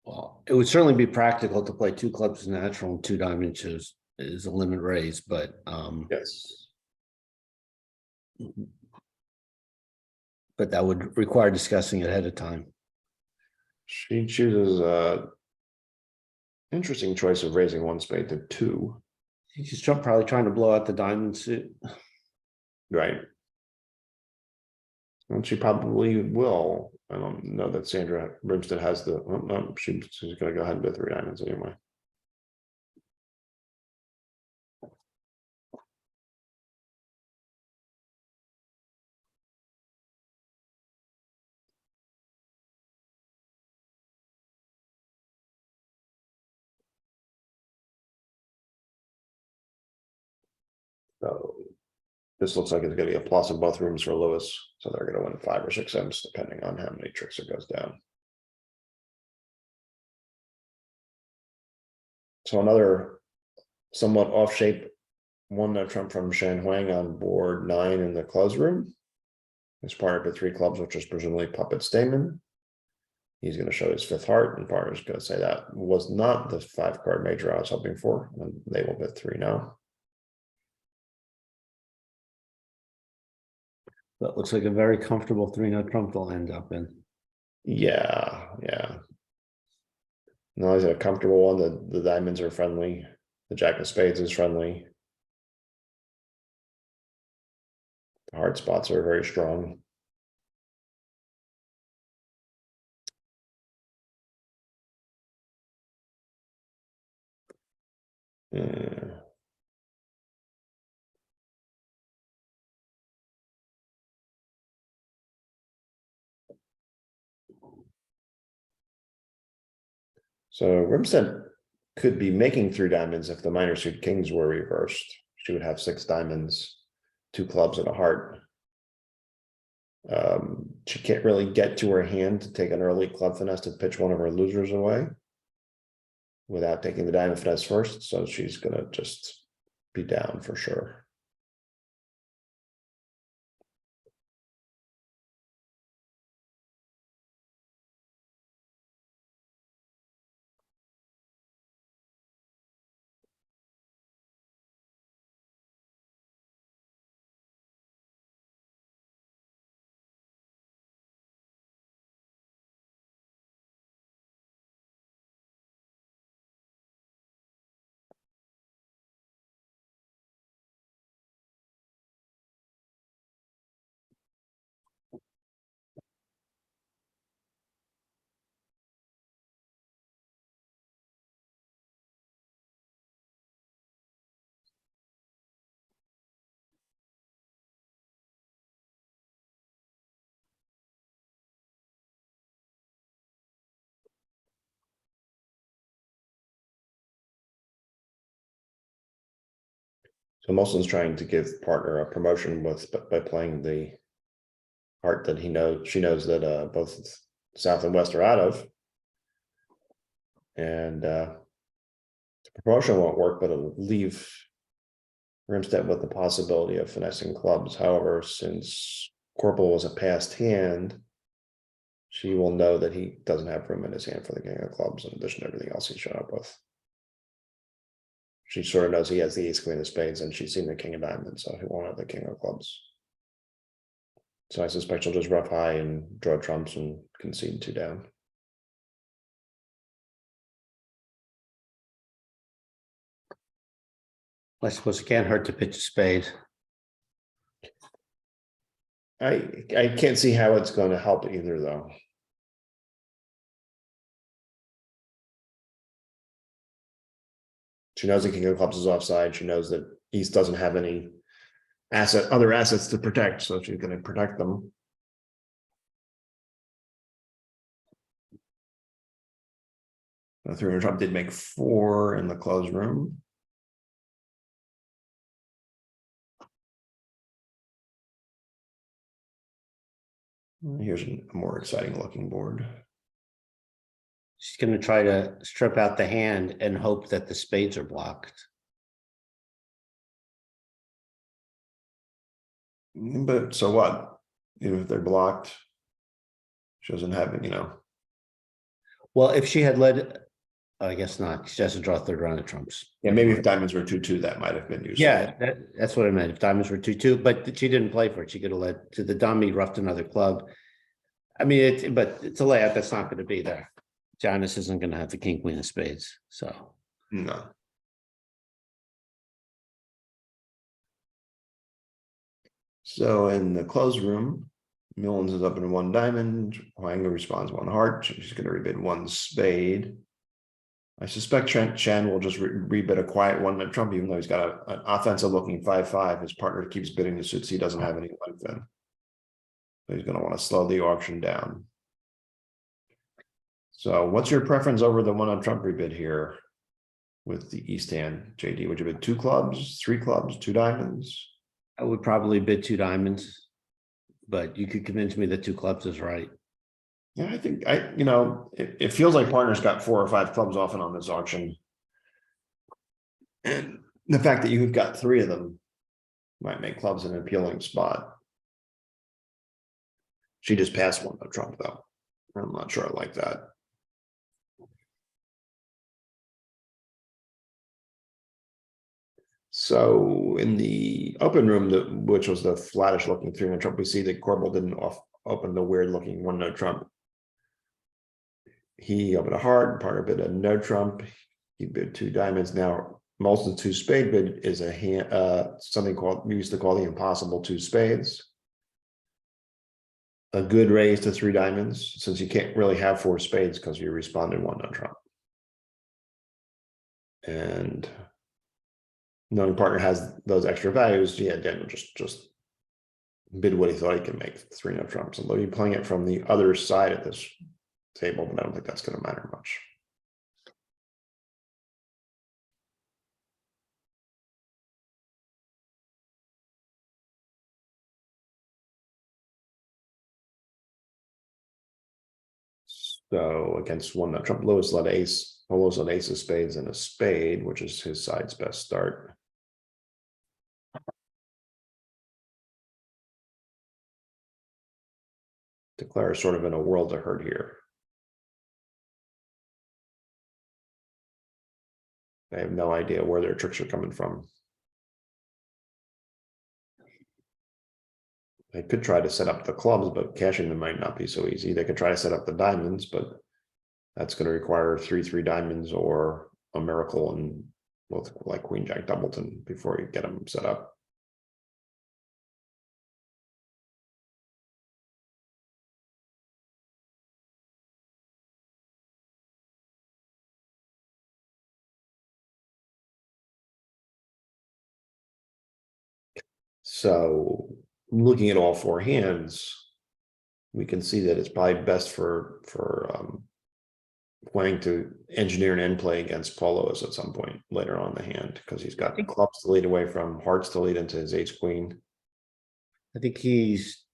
Well, it would certainly be practical to play 2 clubs natural and 2 diamonds is a limit raise, but Yes. but that would require discussing it ahead of time. She chooses a interesting choice of raising 1 spade to 2. She's probably trying to blow out the diamond suit. Right. And she probably will. I don't know that Sandra Brimstead has the. Oh, no, she's going to go ahead and bid 3 diamonds anyway. So this looks like it's going to be a plus in both rooms for Lewis. So they're going to win 5 or 6 M's depending on how many tricks it goes down. So another somewhat off shape 1 no trump from Shan Huang on board 9 in the close room. His partner to 3 clubs, which is presumably Puppet Stamen. He's going to show his 5th heart, and partner's going to say that was not the 5-card major I was hoping for, and they will bid 3 now. That looks like a very comfortable 3 no trump they'll end up in. Yeah. No, he's a comfortable one. The diamonds are friendly. The jack of spades is friendly. The heart spots are very strong. Yeah. So Rimstead could be making 3 diamonds if the minor suit kings were reversed. She would have 6 diamonds, 2 clubs and a heart. She can't really get to her hand to take an early club finesse to pitch one of her losers away without taking the diamond finesse first. So she's gonna just be down for sure. So Molson's trying to give partner a promotion by playing the heart that she knows that both South and West are out of. And the promotion won't work, but it'll leave Rimstead with the possibility of finessing clubs. However, since Corporal was a passed hand, she will know that he doesn't have room in his hand for the king of clubs in addition to everything else he showed up with. She sort of knows he has the ace queen of spades and she's seen the king of diamonds, so he won't have the king of clubs. So I suspect she'll just rough high and draw trumps and concede 2 down. I suppose it can't hurt to pitch a spade. I can't see how it's going to help either, though. She knows the king of clubs is offside. She knows that East doesn't have any other assets to protect, so she's going to protect them. The 300 trump did make 4 in the closed room. Here's a more exciting looking board. She's going to try to strip out the hand and hope that the spades are blocked. But so what? Even if they're blocked, she doesn't have it, Well, if she had led, I guess not. She has to draw 3rd round of trumps. Yeah, maybe if diamonds were 2-2, that might have been useful. Yeah, that's what I meant. If diamonds were 2-2, but she didn't play for it. She could have led to the dummy, roughed another club. I mean, but it's a layout that's not going to be there. Janice isn't going to have the king, queen of spades. So No. So in the closed room, Millens is up in 1 diamond. Huang responds 1 heart. She's going to rebid 1 spade. I suspect Chan will just rebid a quiet 1 trump, even though he's got an offensive looking 5-5. His partner keeps bidding the suits he doesn't have any length in. So he's going to want to slow the auction down. So what's your preference over the 1 trump rebid here with the East hand, JD? Would you bid 2 clubs, 3 clubs, 2 diamonds? I would probably bid 2 diamonds, but you could convince me that 2 clubs is right. Yeah, I think it feels like partner's got 4 or 5 clubs often on this auction. And the fact that you've got 3 of them might make clubs an appealing spot. She just passed 1 trump though. I'm not sure I like that. So in the open room, which was the flattish looking 3 trump, we see that Corbel didn't open the weird looking 1 trump. He opened a heart, partner bid a no trump. He bid 2 diamonds. Now, Molson's 2 spade bid is a hand, something we used to call the impossible 2 spades. A good raise to 3 diamonds, since you can't really have 4 spades because you responded 1 no trump. And knowing partner has those extra values, yeah, Daniel just bid what he thought he could make, 3 no trumps. Although you're playing it from the other side of this table, but I don't think that's going to matter much. So against one, Trump Lewis led ace, Lewis led ace of spades and a spade, which is his side's best start. Declare sort of in a world of hurt here. I have no idea where their tricks are coming from. They could try to set up the clubs, but cashing them might not be so easy. They could try to set up the diamonds, but that's going to require 3-3 diamonds or a miracle and with like Queen Jack Doubleton before you get them set up. So looking at all four hands, we can see that it's probably best for Wang to engineer an end play against Paul Lewis at some point later on in the hand, because he's got clubs to lead away from, hearts to lead into his ace queen. I think he's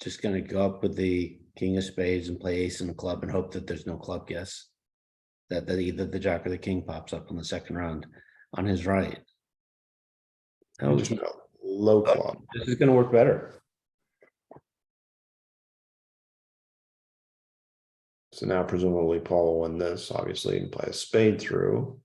just going to go up with the king of spades and play ace in the club and hope that there's no club guess. That either the jack or the king pops up in the second round on his right. Oh, just a low club. This is going to work better. So now presumably Paul will win this, obviously, and play a spade through.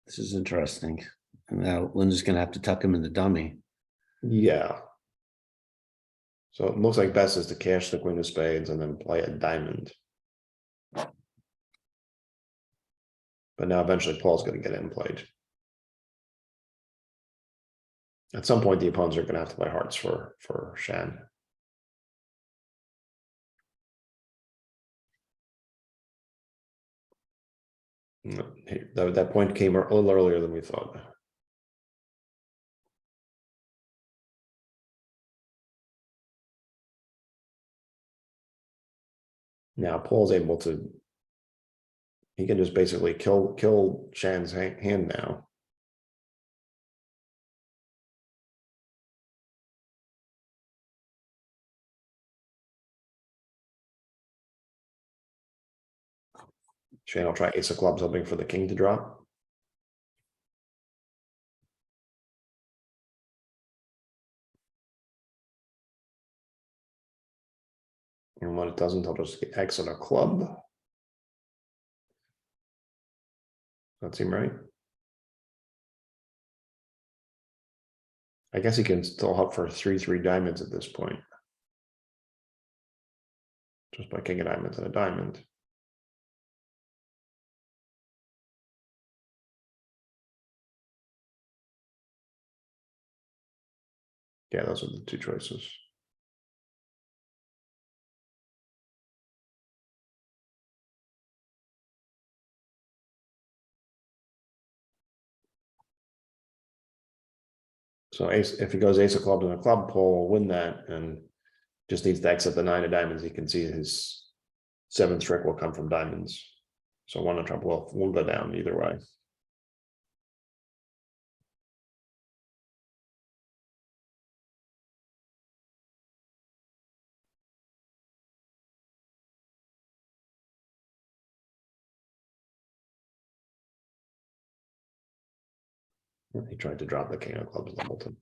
This is interesting. And now Linda's going to have to tuck him in the dummy. Yeah. So it looks like best is to cash the queen of spades and then play a diamond. But now eventually Paul's going to get in played. At some point, the opponents are going to have to play hearts for Shan. That point came a little earlier than we thought. Now Paul's able to, he can just basically kill Shan's hand now. Shan will try ace of clubs, hoping for the king to drop. And when it doesn't, he'll just exit a club. That seem right? I guess he can still hope for 3-3 diamonds at this point. Just by king of diamonds and a diamond. Yeah, those are the two choices. So ace, if he goes ace of clubs and a club, Paul will win that and just needs to exit the 9 of diamonds. He can see his 7th trick will come from diamonds. So one of Trump will go down either way. He tried to drop the king of clubs Doubleton.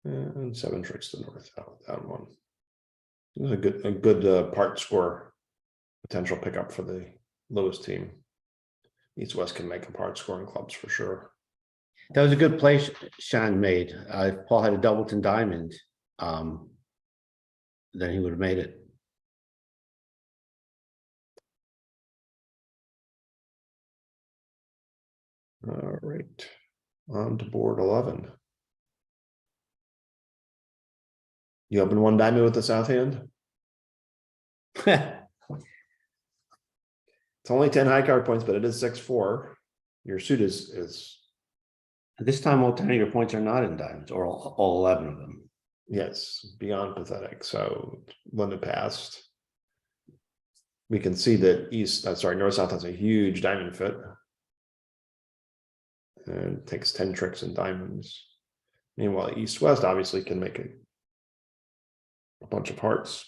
And 7 tricks to north out that one. This is a good part score potential pickup for the Lewis team. East West can make a part scoring clubs for sure. That was a good play Shan made. Paul had a Doubleton diamond. then he would have made it. All right, on to board 11. You open one diamond with the south hand. It's only 10 high card points, but it is 6-4. Your suit is This time, all 10 of your points are not in diamonds, or all 11 of them. yes, beyond pathetic. So Linda passed. We can see that north south has a huge diamond fit. And it takes 10 tricks in diamonds. Meanwhile, east west obviously can make a bunch of hearts.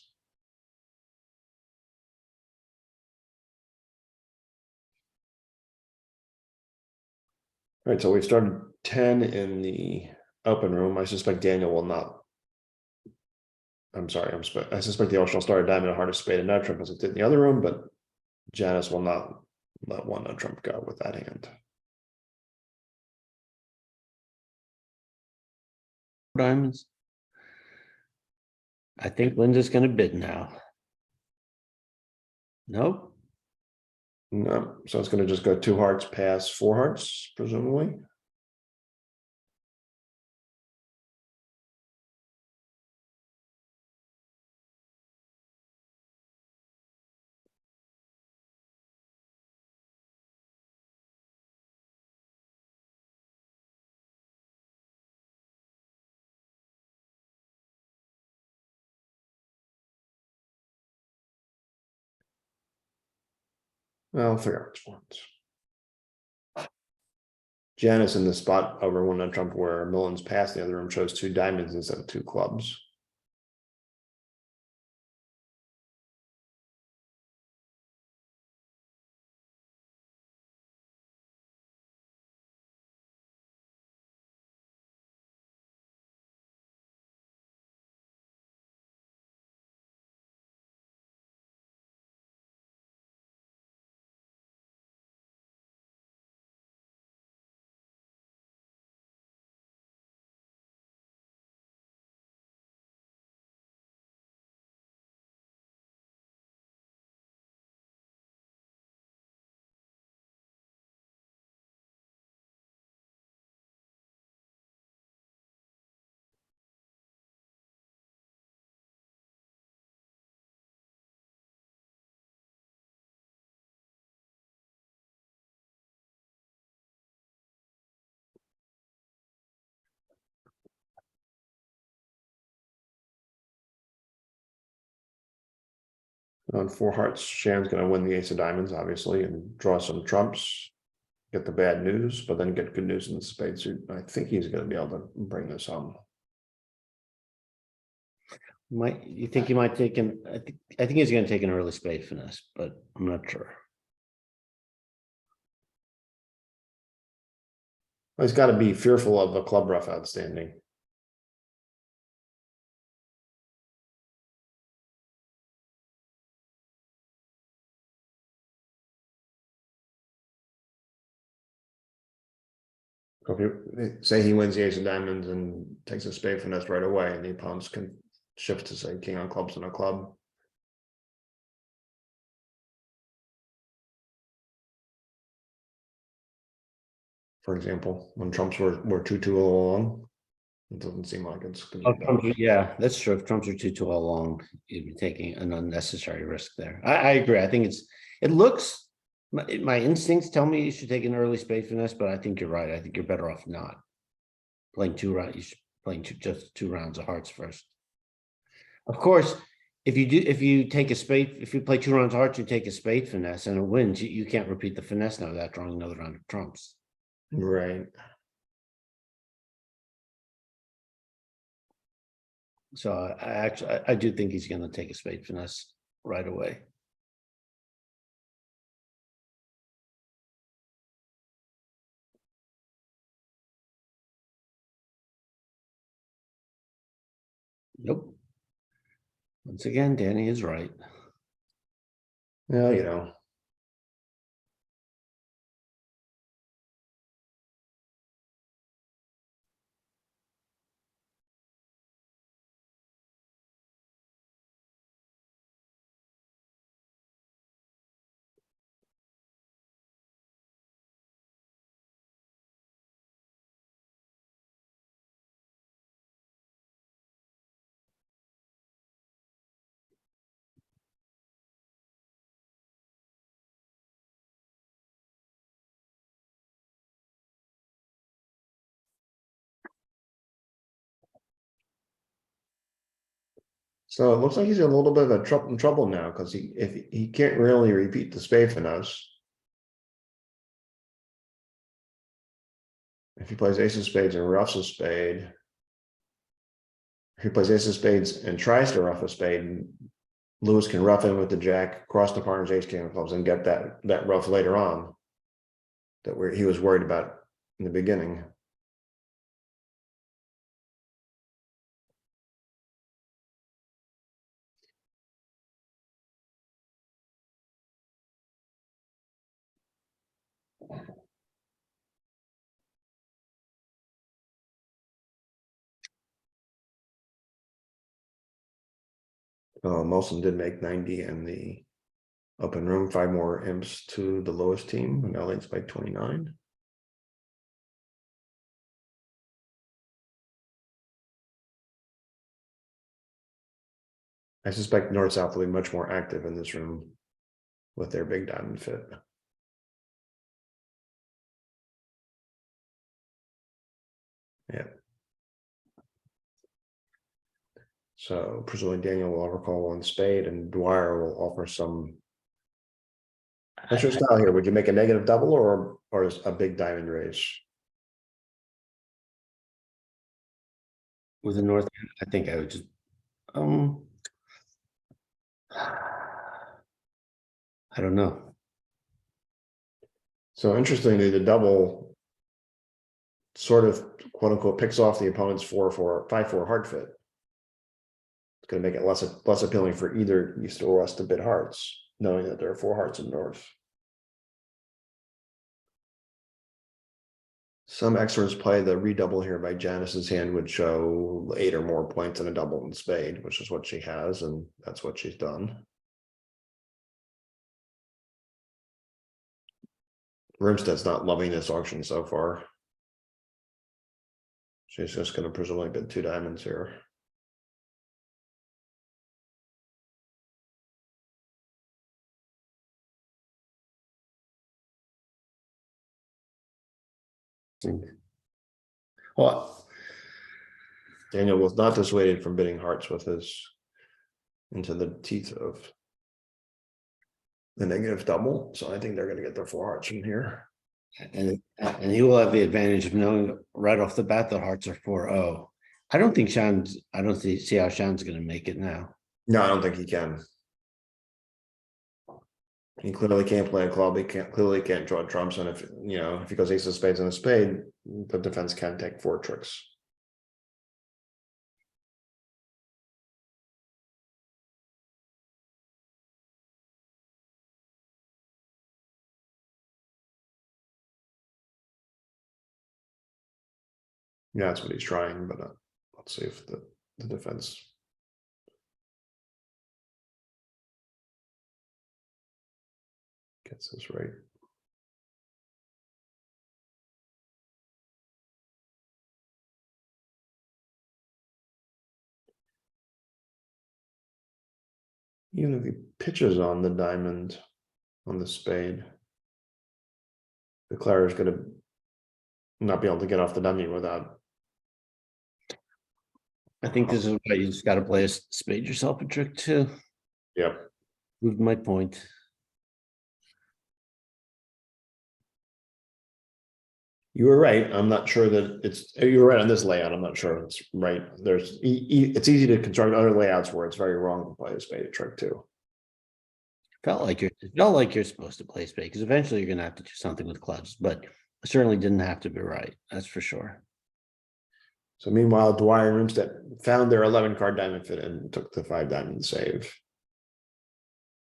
All right, so we've started 10 in the open room. I suspect Daniel will not. I'm sorry, I suspect the ocean will start a diamond, a heart, a spade, and no trump as it did in the other room, but Janice will not let one no trump go with that hand. Diamonds. I think Linda's going to bid now. Nope. No, so it's going to just go 2 hearts past 4 hearts, presumably. Well, I'll figure out which ones. Janice in the spot over one no trump where Millen's passed the other room chose 2 diamonds instead of 2 clubs. On 4 hearts, Shan's going to win the ace of diamonds, obviously, and draw some trumps, get the bad news, but then get good news in the spade suit. I think he's going to be able to bring this home. You think he might take an? I think he's going to take an early spade finesse, but I'm not sure. He's got to be fearful of a club rough outstanding. If you say he wins the ace of diamonds and takes a spade finesse right away, and the opponents can shift to say king on clubs and a club. For example, when trumps were 2-2 all along, it doesn't seem like it's going to be better. Yeah, that's true. If trumps are 2-2 all along, you'd be taking an unnecessary risk there. I agree. I think it looks. My instincts tell me you should take an early spade finesse, but I think you're right. I think you're better off not playing 2 rounds. You should playing just 2 rounds of hearts first. Of course, if you take a spade, if you play 2 rounds of hearts, you take a spade finesse and it wins. You can't repeat the finesse now without drawing another round of trumps. Right. So I do think he's going to take a spade finesse right away. Nope. Once again, Danny is right. Yeah, you know. So it looks like he's in a little bit of trouble now, because if he can't really repeat the spade finesse. If he plays ace of spades and roughs a spade. If he plays ace of spades and tries to rough a spade, Lewis can rough in with the jack, cross the partner's ace king of clubs, and get that rough later on. That he was worried about in the beginning. Molson did make 90 in the open room, 5 more imps to the lowest team, and now leads by 29. I suspect North South will be much more active in this room with their big diamond fit. Yeah. So presumably Daniel will overcall one spade, and Dwyer will offer some. What's your style here? Would you make a negative double or a big diamond raise? With the North, I think I would just, I don't know. So interestingly, the double sort of quote unquote picks off the opponent's 5-4 hard fit. It's going to make it less appealing for either East or West to bid hearts, knowing that there are 4 hearts in North. Some experts play the redouble here by Janice's hand would show 8 or more points in a double in spade, which is what she has, and that's what she's done. Rimsted's not loving this auction so far. She's just going to presumably bid 2 diamonds here. Well, Daniel was not dissuaded from bidding hearts with his into the teeth of the negative double. So I think they're going to get their 4 hearts from here. and he will have the advantage of knowing right off the bat that hearts are 4-0. I don't see how Shan's going to make it now. No, I don't think he can. He clearly can't play a club. He clearly can't draw trumps. And if he goes ace of spades and a spade, the defense can take 4 tricks. Yeah, that's what he's trying, but let's see if the defense gets this right. Even if he pitches on the diamond, on the spade, the declarer is going to not be able to get off the dummy without. I think this is why you just got to play a spade yourself a trick too. Yep. Proved my point. You were right. I'm not sure that you were right on this layout. I'm not sure it's right. It's easy to construct other layouts where it's very wrong to play a spade trick too. Felt like you're supposed to play spade because eventually you're going to have to do something with clubs, but certainly didn't have to be right. That's for sure. So meanwhile, Dwyer and Rimstead found their 11 card diamond fit and took the 5 diamond save,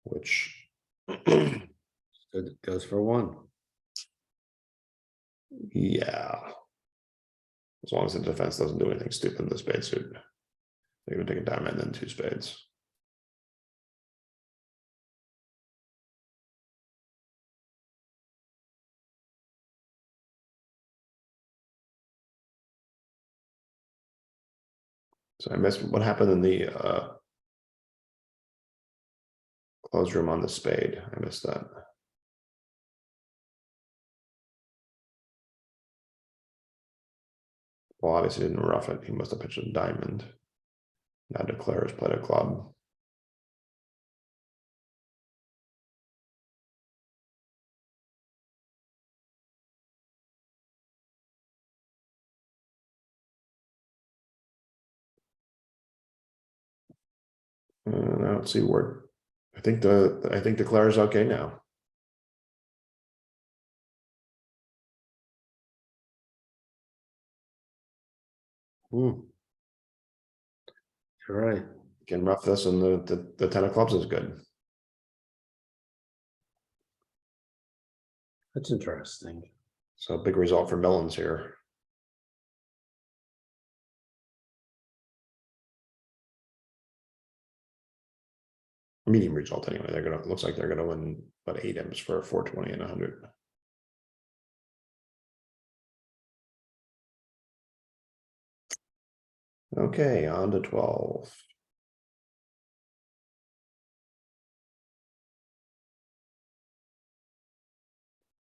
which It goes for 1. yeah, as long as the defense doesn't do anything stupid in the spade suit, they would take a diamond and then 2 spades. So I missed what happened in the closed room on the spade. I missed that. Well, obviously didn't rough it. He must have pitched a diamond. Now declares played a club. And I don't see where. I think declare is okay now. Hmm. You're right. Can rough this, and the 10 of clubs is good. That's interesting. So big result for Millens here. Medium result anyway. They're gonna looks like they're gonna win about 8 M's for 420 and 100. Okay, on to 12.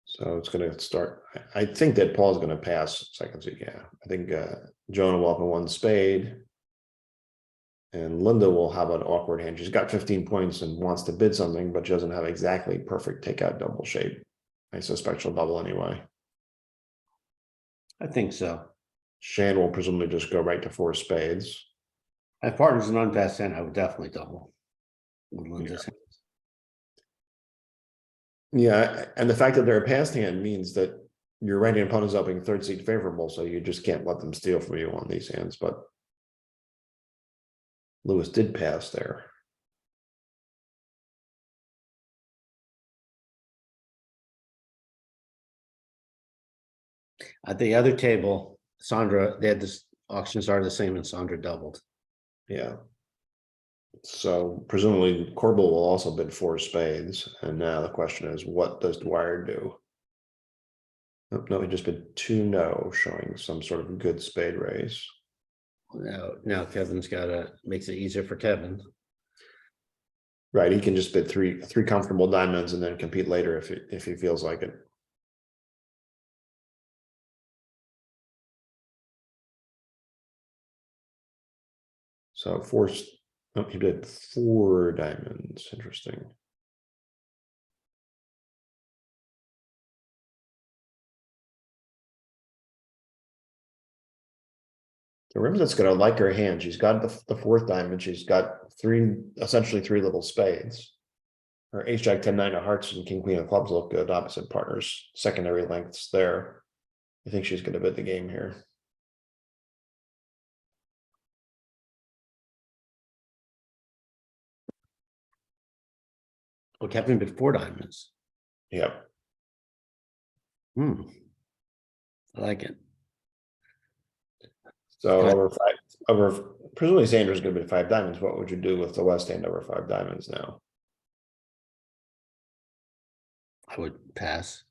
So it's gonna start. I think that Paul's gonna pass seconds. Yeah, I think Jonah will open one spade. And Linda will have an awkward hand. She's got 15 points and wants to bid something, but she doesn't have exactly perfect takeout double shape. I suspect she'll double anyway. I think so. Shan will presumably just go right to 4 spades. If partner's an unpassed hand, I would definitely double. With Linda's hand. Yeah, and the fact that they're a passed hand means that your right hand opponent's opening third seat favorable, so you just can't let them steal from you on these hands. But Lewis did pass there. At the other table, Sandra, they had this auction started the same and Sandra doubled. Yeah. So presumably Corbel will also bid 4 spades. And now the question is, what does Dwyer do? Oh, no, he just bid 2 no, showing some sort of good spade raise. Now Kevin's makes it easier for Kevin. Right, he can just bid three comfortable diamonds and then compete later if he feels like it. So he did 4 diamonds. Interesting. The Rimson's gonna like her hand. She's got the 4th diamond. She's got essentially three little spades. Her ace jack 10 9 of hearts and king queen of clubs look good. Opposite partners, secondary lengths there. I think she's gonna bid the game here. Well, Kevin bid 4 diamonds. Yep. I like it. So Good. over presumably Sandra's gonna bid 5 diamonds. What would you do with the West hand over 5 diamonds now? I would pass.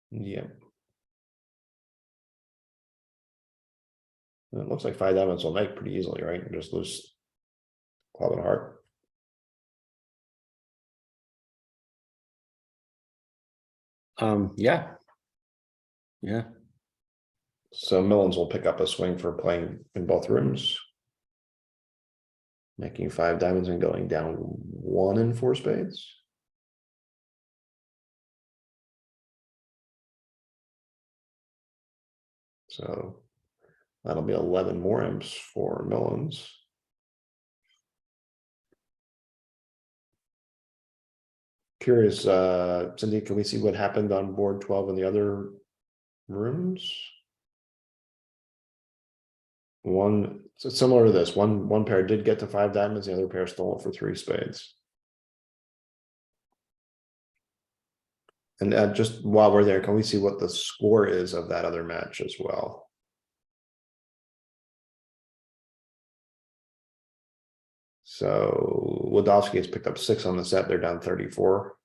Yeah. It looks like 5 diamonds will make pretty easily, right? And just lose club and heart. Yeah. Yeah. So Millens will pick up a swing for playing in both rooms. Making 5 diamonds and going down 1 in 4 spades. So that'll be 11 more imps for Millens. Curious, Cindy, can we see what happened on board 12 in the other rooms? One, so similar to this, one pair did get to 5 diamonds, the other pair stole it for 3 spades. And just while we're there, can we see what the score is of that other match as well? So Wadowski has picked up 6 on the set. They're down 34.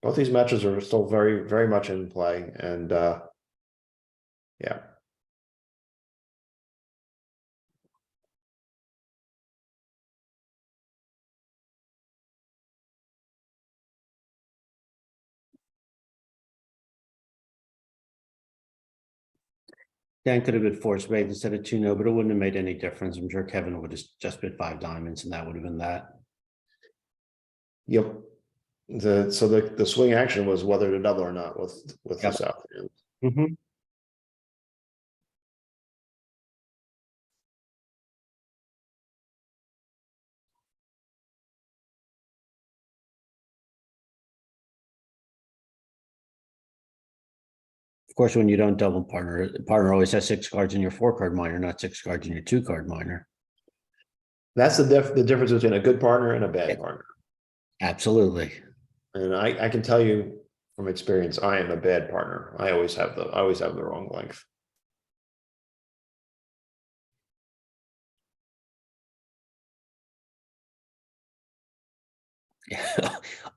Both these matches are still very, very much in play. And yeah. Dan could have been 4 spades instead of 2, no, but it wouldn't have made any difference. I'm sure Kevin would have just been 5 diamonds and that would have been that. Yep. So the swing action was whether to double or not with the Yep. south hand. Mhm. Of course, when you don't double partner, the partner always has 6 cards in your 4-card minor, not 6 cards in your 2-card minor. That's the difference between a good partner and a bad Yeah. partner. Absolutely. And I can tell you from experience, I am a bad partner. I always have the wrong length.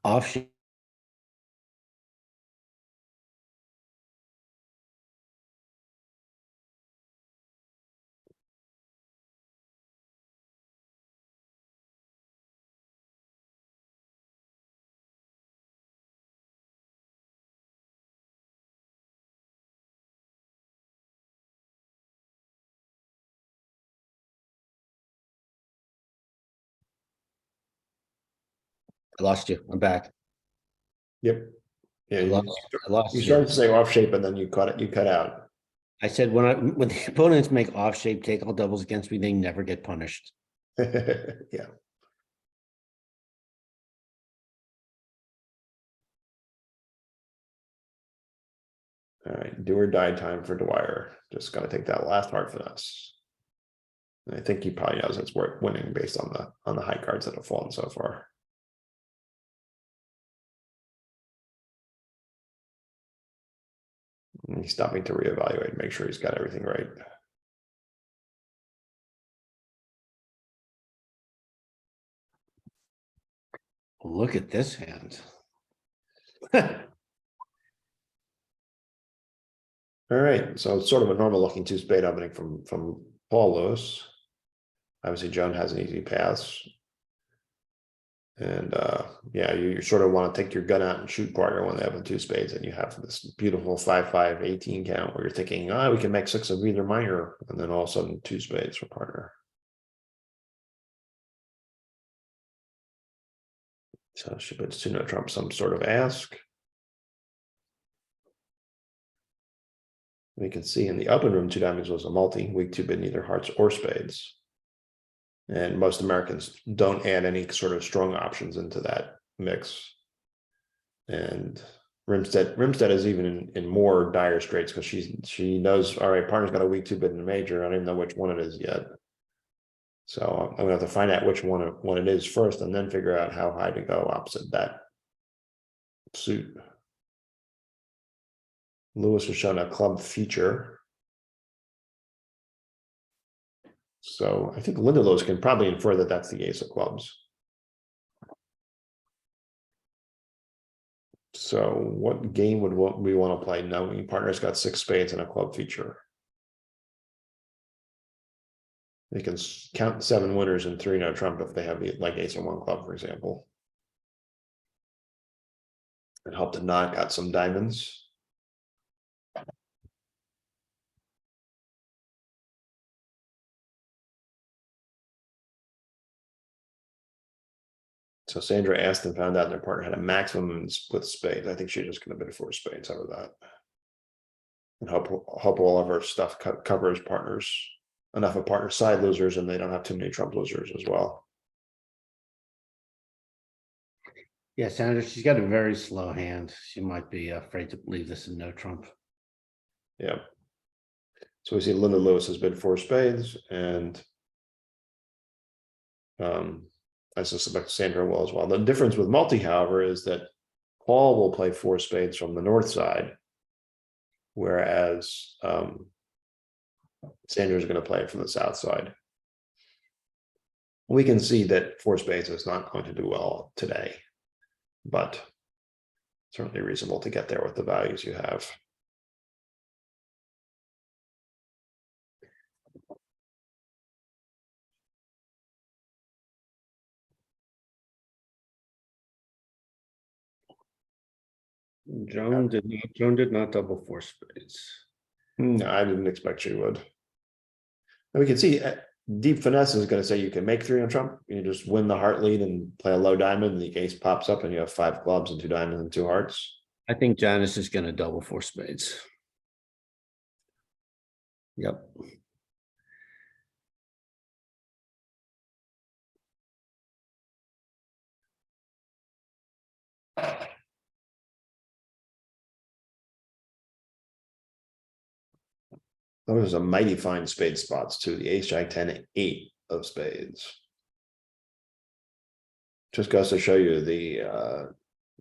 Off. I lost you. I'm back. Yep. Yeah, I lost, I lost you you. started to say off shape and then you cut out. I said when the opponents make off shape take all doubles against me, they never get punished. Yeah. All right, do or die time for Dwyer. Just gotta take that last heart for us. I think he probably knows it's worth winning based on the high cards that have fallen so far. And he's stopping to reevaluate, make sure he's got everything right. Look at this hand. All right, so it's sort of a normal looking 2-spade opening from Paul Lewis. Obviously, Joan has an easy pass. And yeah, you sort of want to take your gun out and shoot partner when they have a 2 spades, and you have this beautiful 5-5 18 count where you're thinking, we can make 6 of either minor, and then all of a sudden 2 spades for partner. So she puts 2 no trump, some sort of ask. We can see in the open room 2 diamonds was a multi, weak 2-bid neither hearts or spades. And most Americans don't add any sort of strong options into that mix. And Rimstead is even in more dire straits because she knows, all right, partner's got a weak 2-bid in the major. I don't even know which one it is yet. So I'm gonna have to find out which one it is first, and then figure out how high to go opposite that suit. Lewis was shown a club feature. So I think Linda Lewis can probably infer that that's the ace of clubs. So what game would we want to play? Now, your partner's got 6 spades and a club feature. They can count 7 winners and 3 no trump if they have like ace and 1 club, for example. And help to knock out some diamonds. So Sandra asked and found out their partner had a maximum in split spades. I think she's just going to bid 4 spades over that. And hope all of her stuff covers partners, enough of partner side losers, and they don't have too many trump losers as well. Yeah, Sandra, she's got a very slow hand. She might be afraid to leave this in no trump. Yeah. So we see Linda Lewis has bid 4 spades, and I suspect Sandra will as well. The difference with multi, however, is that Paul will play 4 spades from the north side, whereas Sandra is going to play it from the south side. We can see that 4 spades is not going to do well today, but certainly reasonable to get there with the values you have. Joan did not double 4 spades. No, I didn't expect she would. And we can see deep finesse is going to say you can make 3 on trump. You just win the heart lead and play a low diamond, and the ace pops up, and you have 5 clubs and 2 diamonds and 2 hearts. I think Janice is gonna double 4 spades. Yep. Those are mighty fine spade spots too. The ace, jack, 10, 8 of spades. Just goes to show you the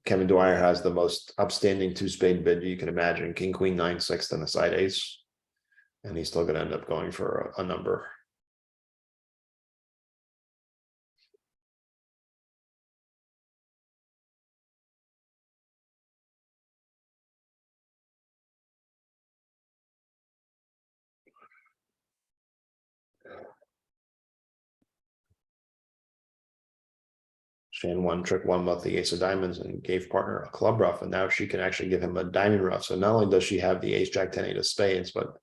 Kevin Dwyer has the most upstanding 2 spade bid you can imagine. King, queen, 9, 6, and a side ace. And he's still going to end up going for a number. Shan won trick 1 with the ace of diamonds and gave partner a club rough, and now she can actually give him a diamond rough. So not only does she have the ace, jack, 10, 8 of spades, but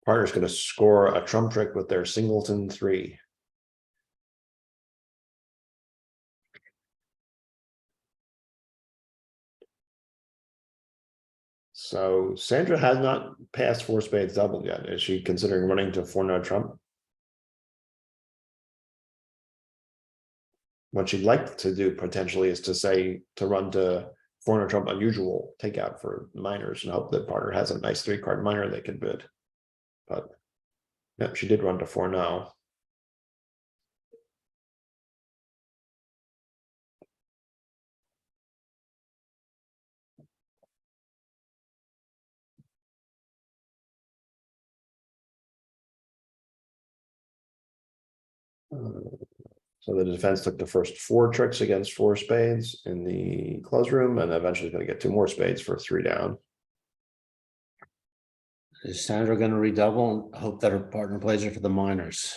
partner's going to score a trump trick with their singleton 3. So Sandra has not passed 4 spades doubled yet. Is she considering running to 4-no trump? What she'd like to do potentially is to run to 4-no trump unusual takeout for minors and hope that partner has a nice 3-card minor they can bid. But yeah, she did run to 4-no. So the defense took the first 4 tricks against 4 spades in the close room, and eventually going to get 2 more spades for 3 down. Is Sandra gonna redouble and hope that her partner plays her for the minors?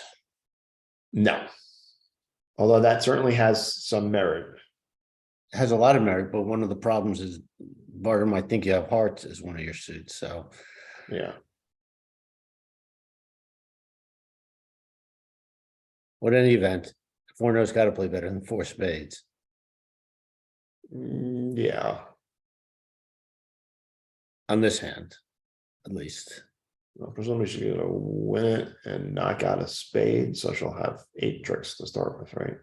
No. Although that certainly has some merit. It has a lot of merit, but one of the problems is Barter might think you have hearts as one of your suits, so. Yeah. But in any event, 4-no's gotta play better than 4 spades. Yeah. On this hand, at least. Well, presumably she's gonna win it and knock out a spade, so she'll have 8 tricks to start with, right?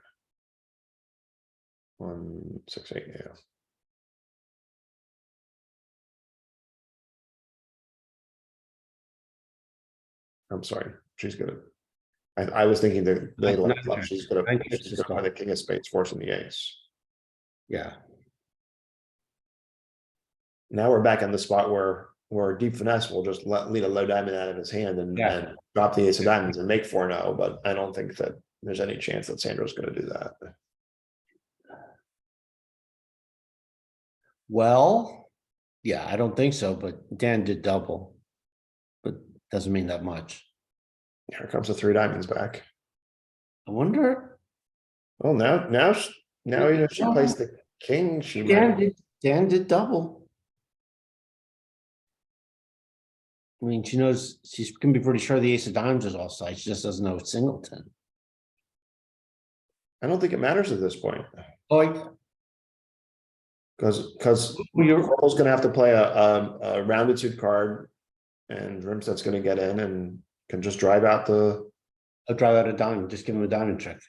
1, 6, 8, yeah. I'm sorry, she's gonna. I was thinking that they Nine left tricks. she's gonna Nine tricks is play the king of spades forcing the ace. Yeah, Now we're back in the spot where deep finesse will just lead a low diamond out of his hand and drop the ace of diamonds and make 4-0, but I don't think that there's any chance that Sandra's going to do that. well, yeah, I don't think so, but Dan did double. But doesn't mean that much. Here comes the 3 diamonds back. I wonder. Well, now she plays the king. She Dan did double. I mean, she knows she's gonna be pretty sure the ace of diamonds is offside. She just doesn't know it's singleton. I don't think it matters at this point Oh, because you're Oracle's going to have to play a rounded suit card, and Rimsted's going to get in and can just drive out the. I'll drive out a diamond. Just give him a diamond trick.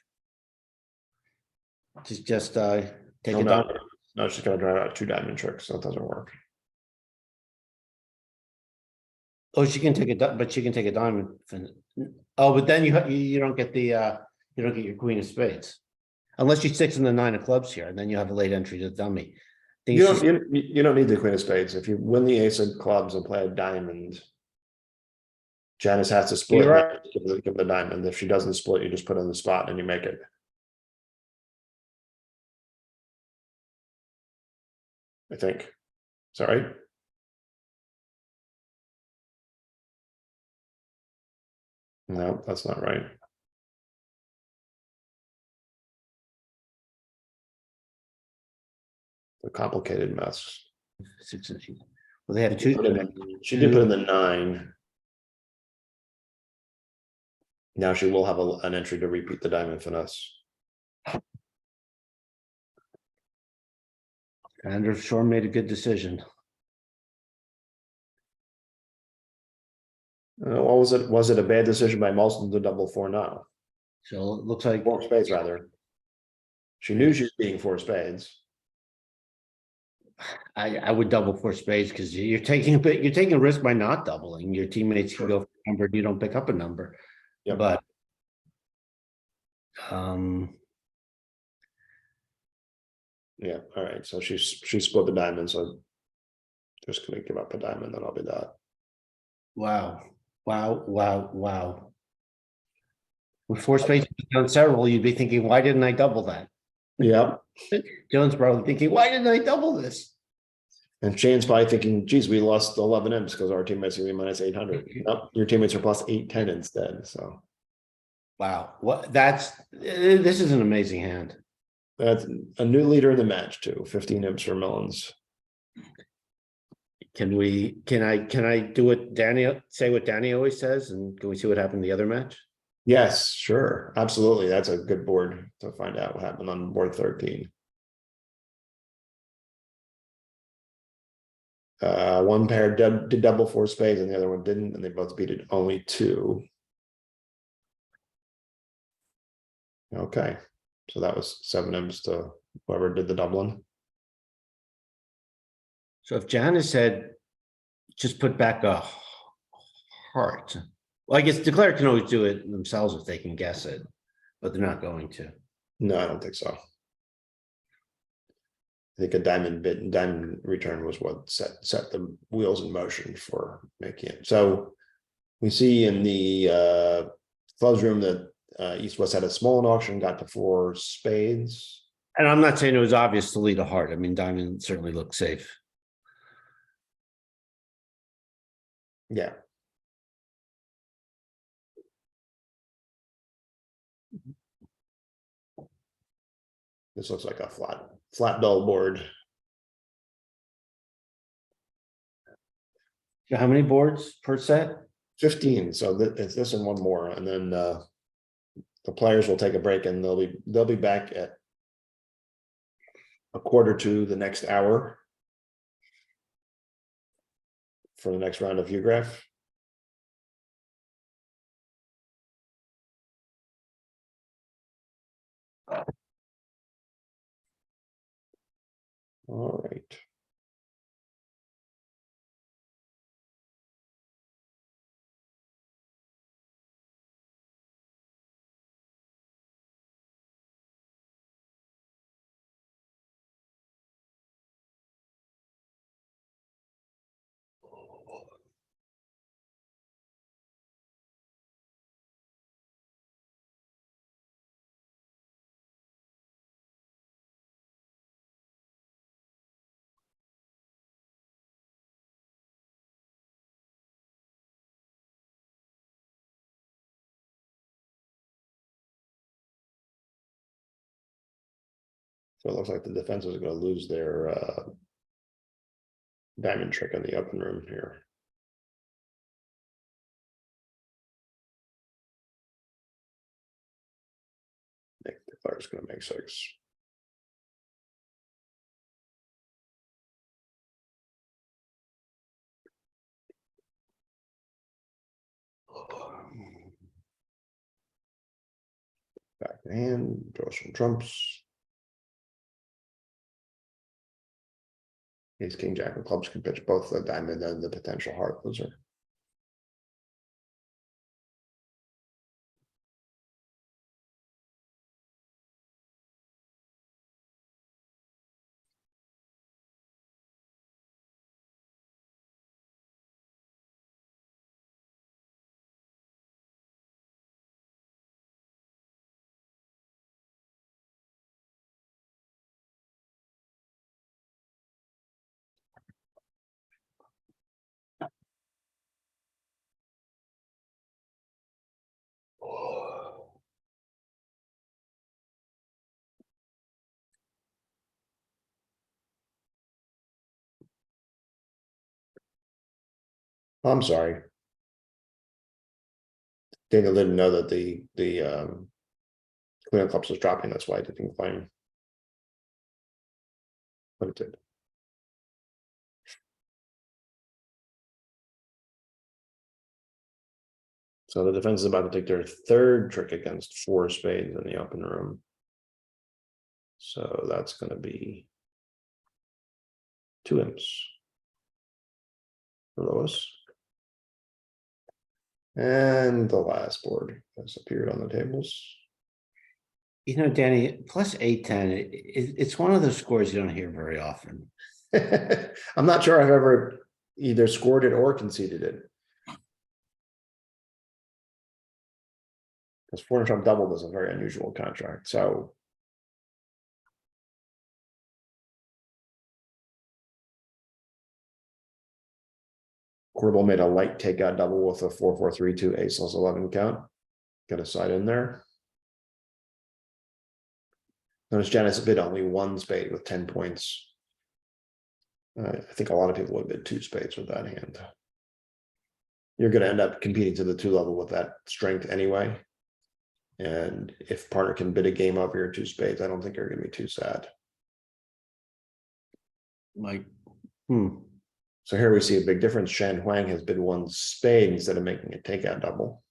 Just take a diamond. No, she's going to drive out 2 diamond tricks, so it doesn't work. Oh, she can take but she can take a diamond. Oh, but then you don't get the you don't get your queen of spades, unless she sticks in the 9 of clubs here, and then you have a late entry to dummy. You don't need the queen of spades. If you win the ace of clubs and play a diamond, Janice has to split. You're right. Give the diamond. If she doesn't split, you just put it in the spot and you make it. I think. Sorry. No, that's not right. A complicated mess. 6 and 8. Well, they have two. She did put in the 9. Now she will have an entry to repeat the diamond finesse. Andrew Shore made a good decision. What was it? Was it a bad decision by Molson to double 4 now? So it looks like 4 spades rather. She knew she was being 4 spades. I would double 4 spades because you're taking a risk by not doubling. Your teammates can go for a number and you don't pick up a number. Yep. But Yeah. All right. So she split the diamond. So just gonna give up a diamond, then I'll be that. wow. With 4 spades down several, you'd be thinking, why didn't I double that? Yeah. Jones probably thinking, why didn't I double this? And Shane's probably thinking, geez, we lost 11 M's because our teammates are gonna be minus 800. Nope, your teammates are plus 810 instead. So Wow, this is an amazing hand. that's a new leader in the match too. 15 M's for Mullins. Can I do what Danny always says, and can we see what happened in the other match? Yes, sure. Absolutely. That's a good board to find out what happened on board 13. One pair did double 4 spades and the other one didn't, and they both beat it only 2. Okay, so that was 7 M's to whoever did the doubling. So if Janice said, just put back a heart. Well, I guess declare can always do it themselves if they can guess it, but they're not going to. No, I don't think so. I think a diamond return was what set the wheels in motion for making it. So we see in the clubs room that East West had a small auction, got to 4 spades. And I'm not saying it was obvious to lead a heart. I mean, diamond certainly looked safe. Yeah. This looks like a flat dull board. So how many boards per set? 15. So it's this and one more, and then the players will take a break, and they'll be back at 1:45 the next hour for the next round of UGRAPH. All right. So it looks like the defense is going to lose their diamond trick in the open room here. I think the player's going to make 6. Back in hand, draw some trumps. Ace, king, jack of clubs can pitch both the diamond and the potential heart loser. I'm sorry. Daniel didn't know that the Queen of Clubs was dropping, that's why I didn't claim. But it did. So the defense is about to take their third trick against 4 spades in the open room. So that's going to be 2 imps for Lewis. And the last board has appeared on the tables. You know, Danny, plus 810, it's one of those scores you don't hear very often. I'm not sure I've ever either scored it or conceded it. Because 4 trump doubled is a very unusual contract. So Corbel made a light takeout double with a 4-4-3-2 ace plus 11 count. Get a side in there. Notice Janice bid only 1 spade with 10 points. I think a lot of people would bid 2 spades with that hand. You're going to end up competing to the 2 level with that strength anyway. And if partner can bid a game over your 2 spades, I don't think you're going to be too sad. Like, So here we see a big difference. Shan Huang has bid 1 spade instead of making a takeout double.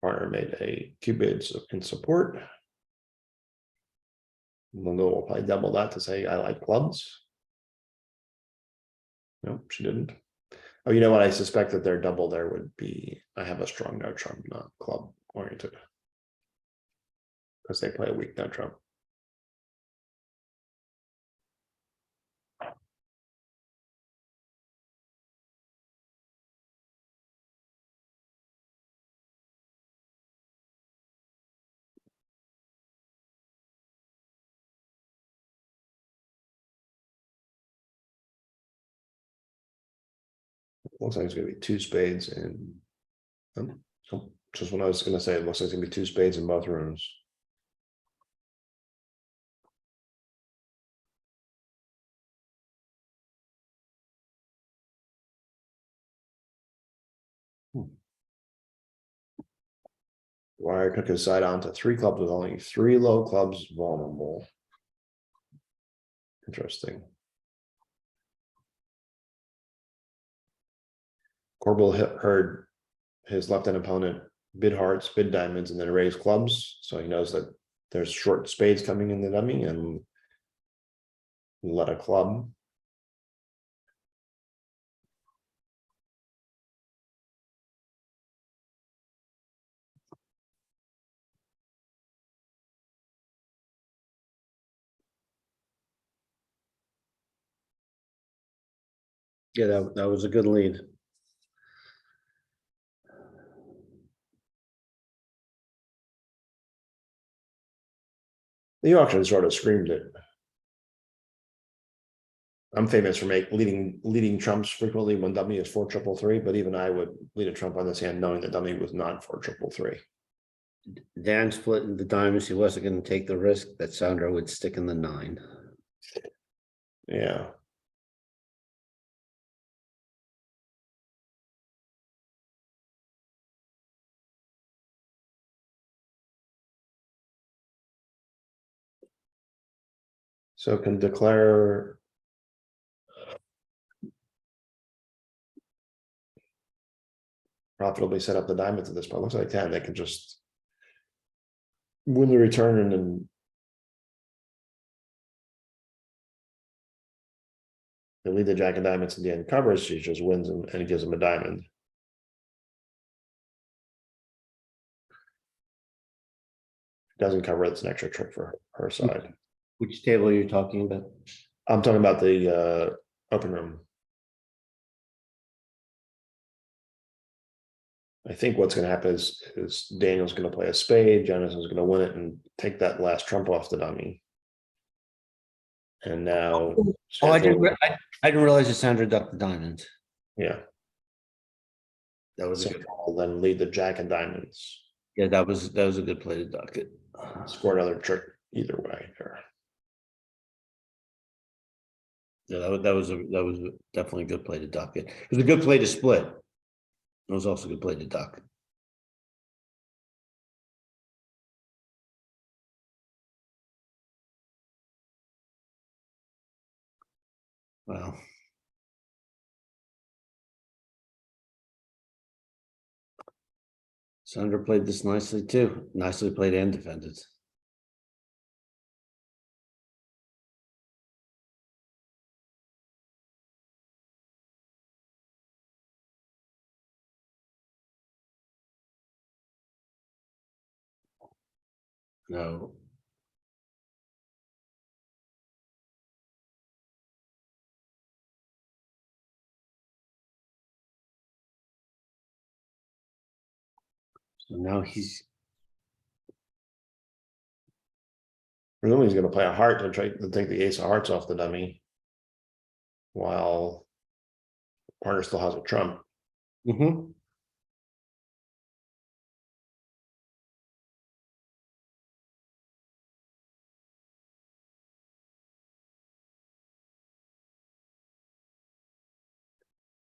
Partner made a 2 bids in support. Linda will probably double that to say I like clubs. Nope, she didn't. Oh, you know what? I suspect that their double there would be I have a strong no trump, not club oriented. Because they play a weak no trump. Looks like it's going to be 2 spades and just what I was going to say. It looks like it's going to be 2 spades in both rooms. Wire took his side on to 3 clubs with only 3 low clubs vulnerable. Interesting. Corbel heard his left-hand opponent bid hearts, bid diamonds, and then raise clubs. So he knows that there's short spades coming in the dummy and let a club. yeah, that was a good lead. The auction sort of screamed it. I'm famous for leading trumps frequently when dummy is 4-3-3, but even I would lead a trump on this hand knowing that dummy was not 4-3-3. Dan split in the diamonds. He wasn't going to take the risk that Sandra would stick in the 9. Yeah. So can declare profitably set up the diamonds at this point. Looks like 10. They can just win the return and then they lead the jack of diamonds in the end covers. She just wins and it gives him a diamond. Doesn't cover, it's an extra trick for her side. Which table are you talking about? I'm talking about the open room. I think what's going to happen is Daniel's going to play a spade, Jonathan's going to win it and take that last trump off the dummy. And now, Oh, I didn't realize that Sandra ducked the diamond. yeah, That was so a good, I'll then lead the jack and diamonds. yeah, that was a good play to duck it. Score another trick either way here. Yeah, that was definitely a good play to duck it. It was a good play to split. It was also a good play to duck. Wow. Sandra played this nicely too. Nicely played and defended. No. So now he's Presumably he's gonna play a heart to try to take the ace of hearts off the dummy. While partner still has a trump. mhm.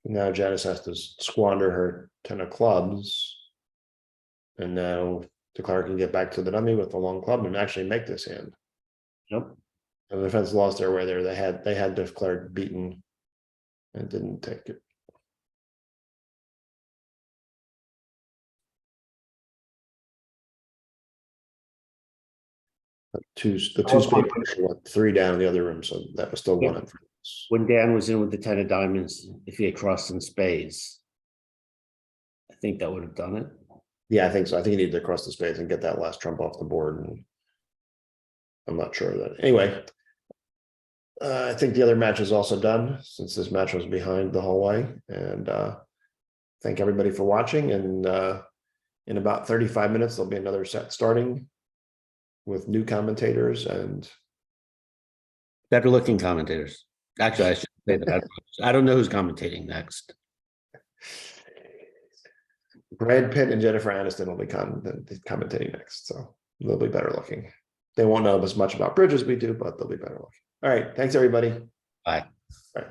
Now Janice has to squander her 10 of clubs. And now DeClaire can get back to the dummy with the long club and actually make this hand. Yep. And the defense lost their way there. They had declared beaten and didn't take it. The two spade players were 3 down in the other room, so that was still Yep. 1 in front of us. When Dan was in with the 10 of diamonds, if he had crossed in spades, I think that would have done it. Yeah, I think so. I think he needed to cross the spades and get that last trump off the board. And I'm not sure of that. Anyway, I think the other match is also done since this match was behind the whole way. And thank everybody for watching. And in about 35 minutes, there'll be another set starting with new commentators and Better looking commentators. Actually, I should say that. I don't know who's commentating next. Brad Pitt and Jennifer Aniston will be commentating next. So they'll be better looking. They won't know as much about bridge as we do, but they'll be better looking. All right. Thanks, everybody. Bye. All right.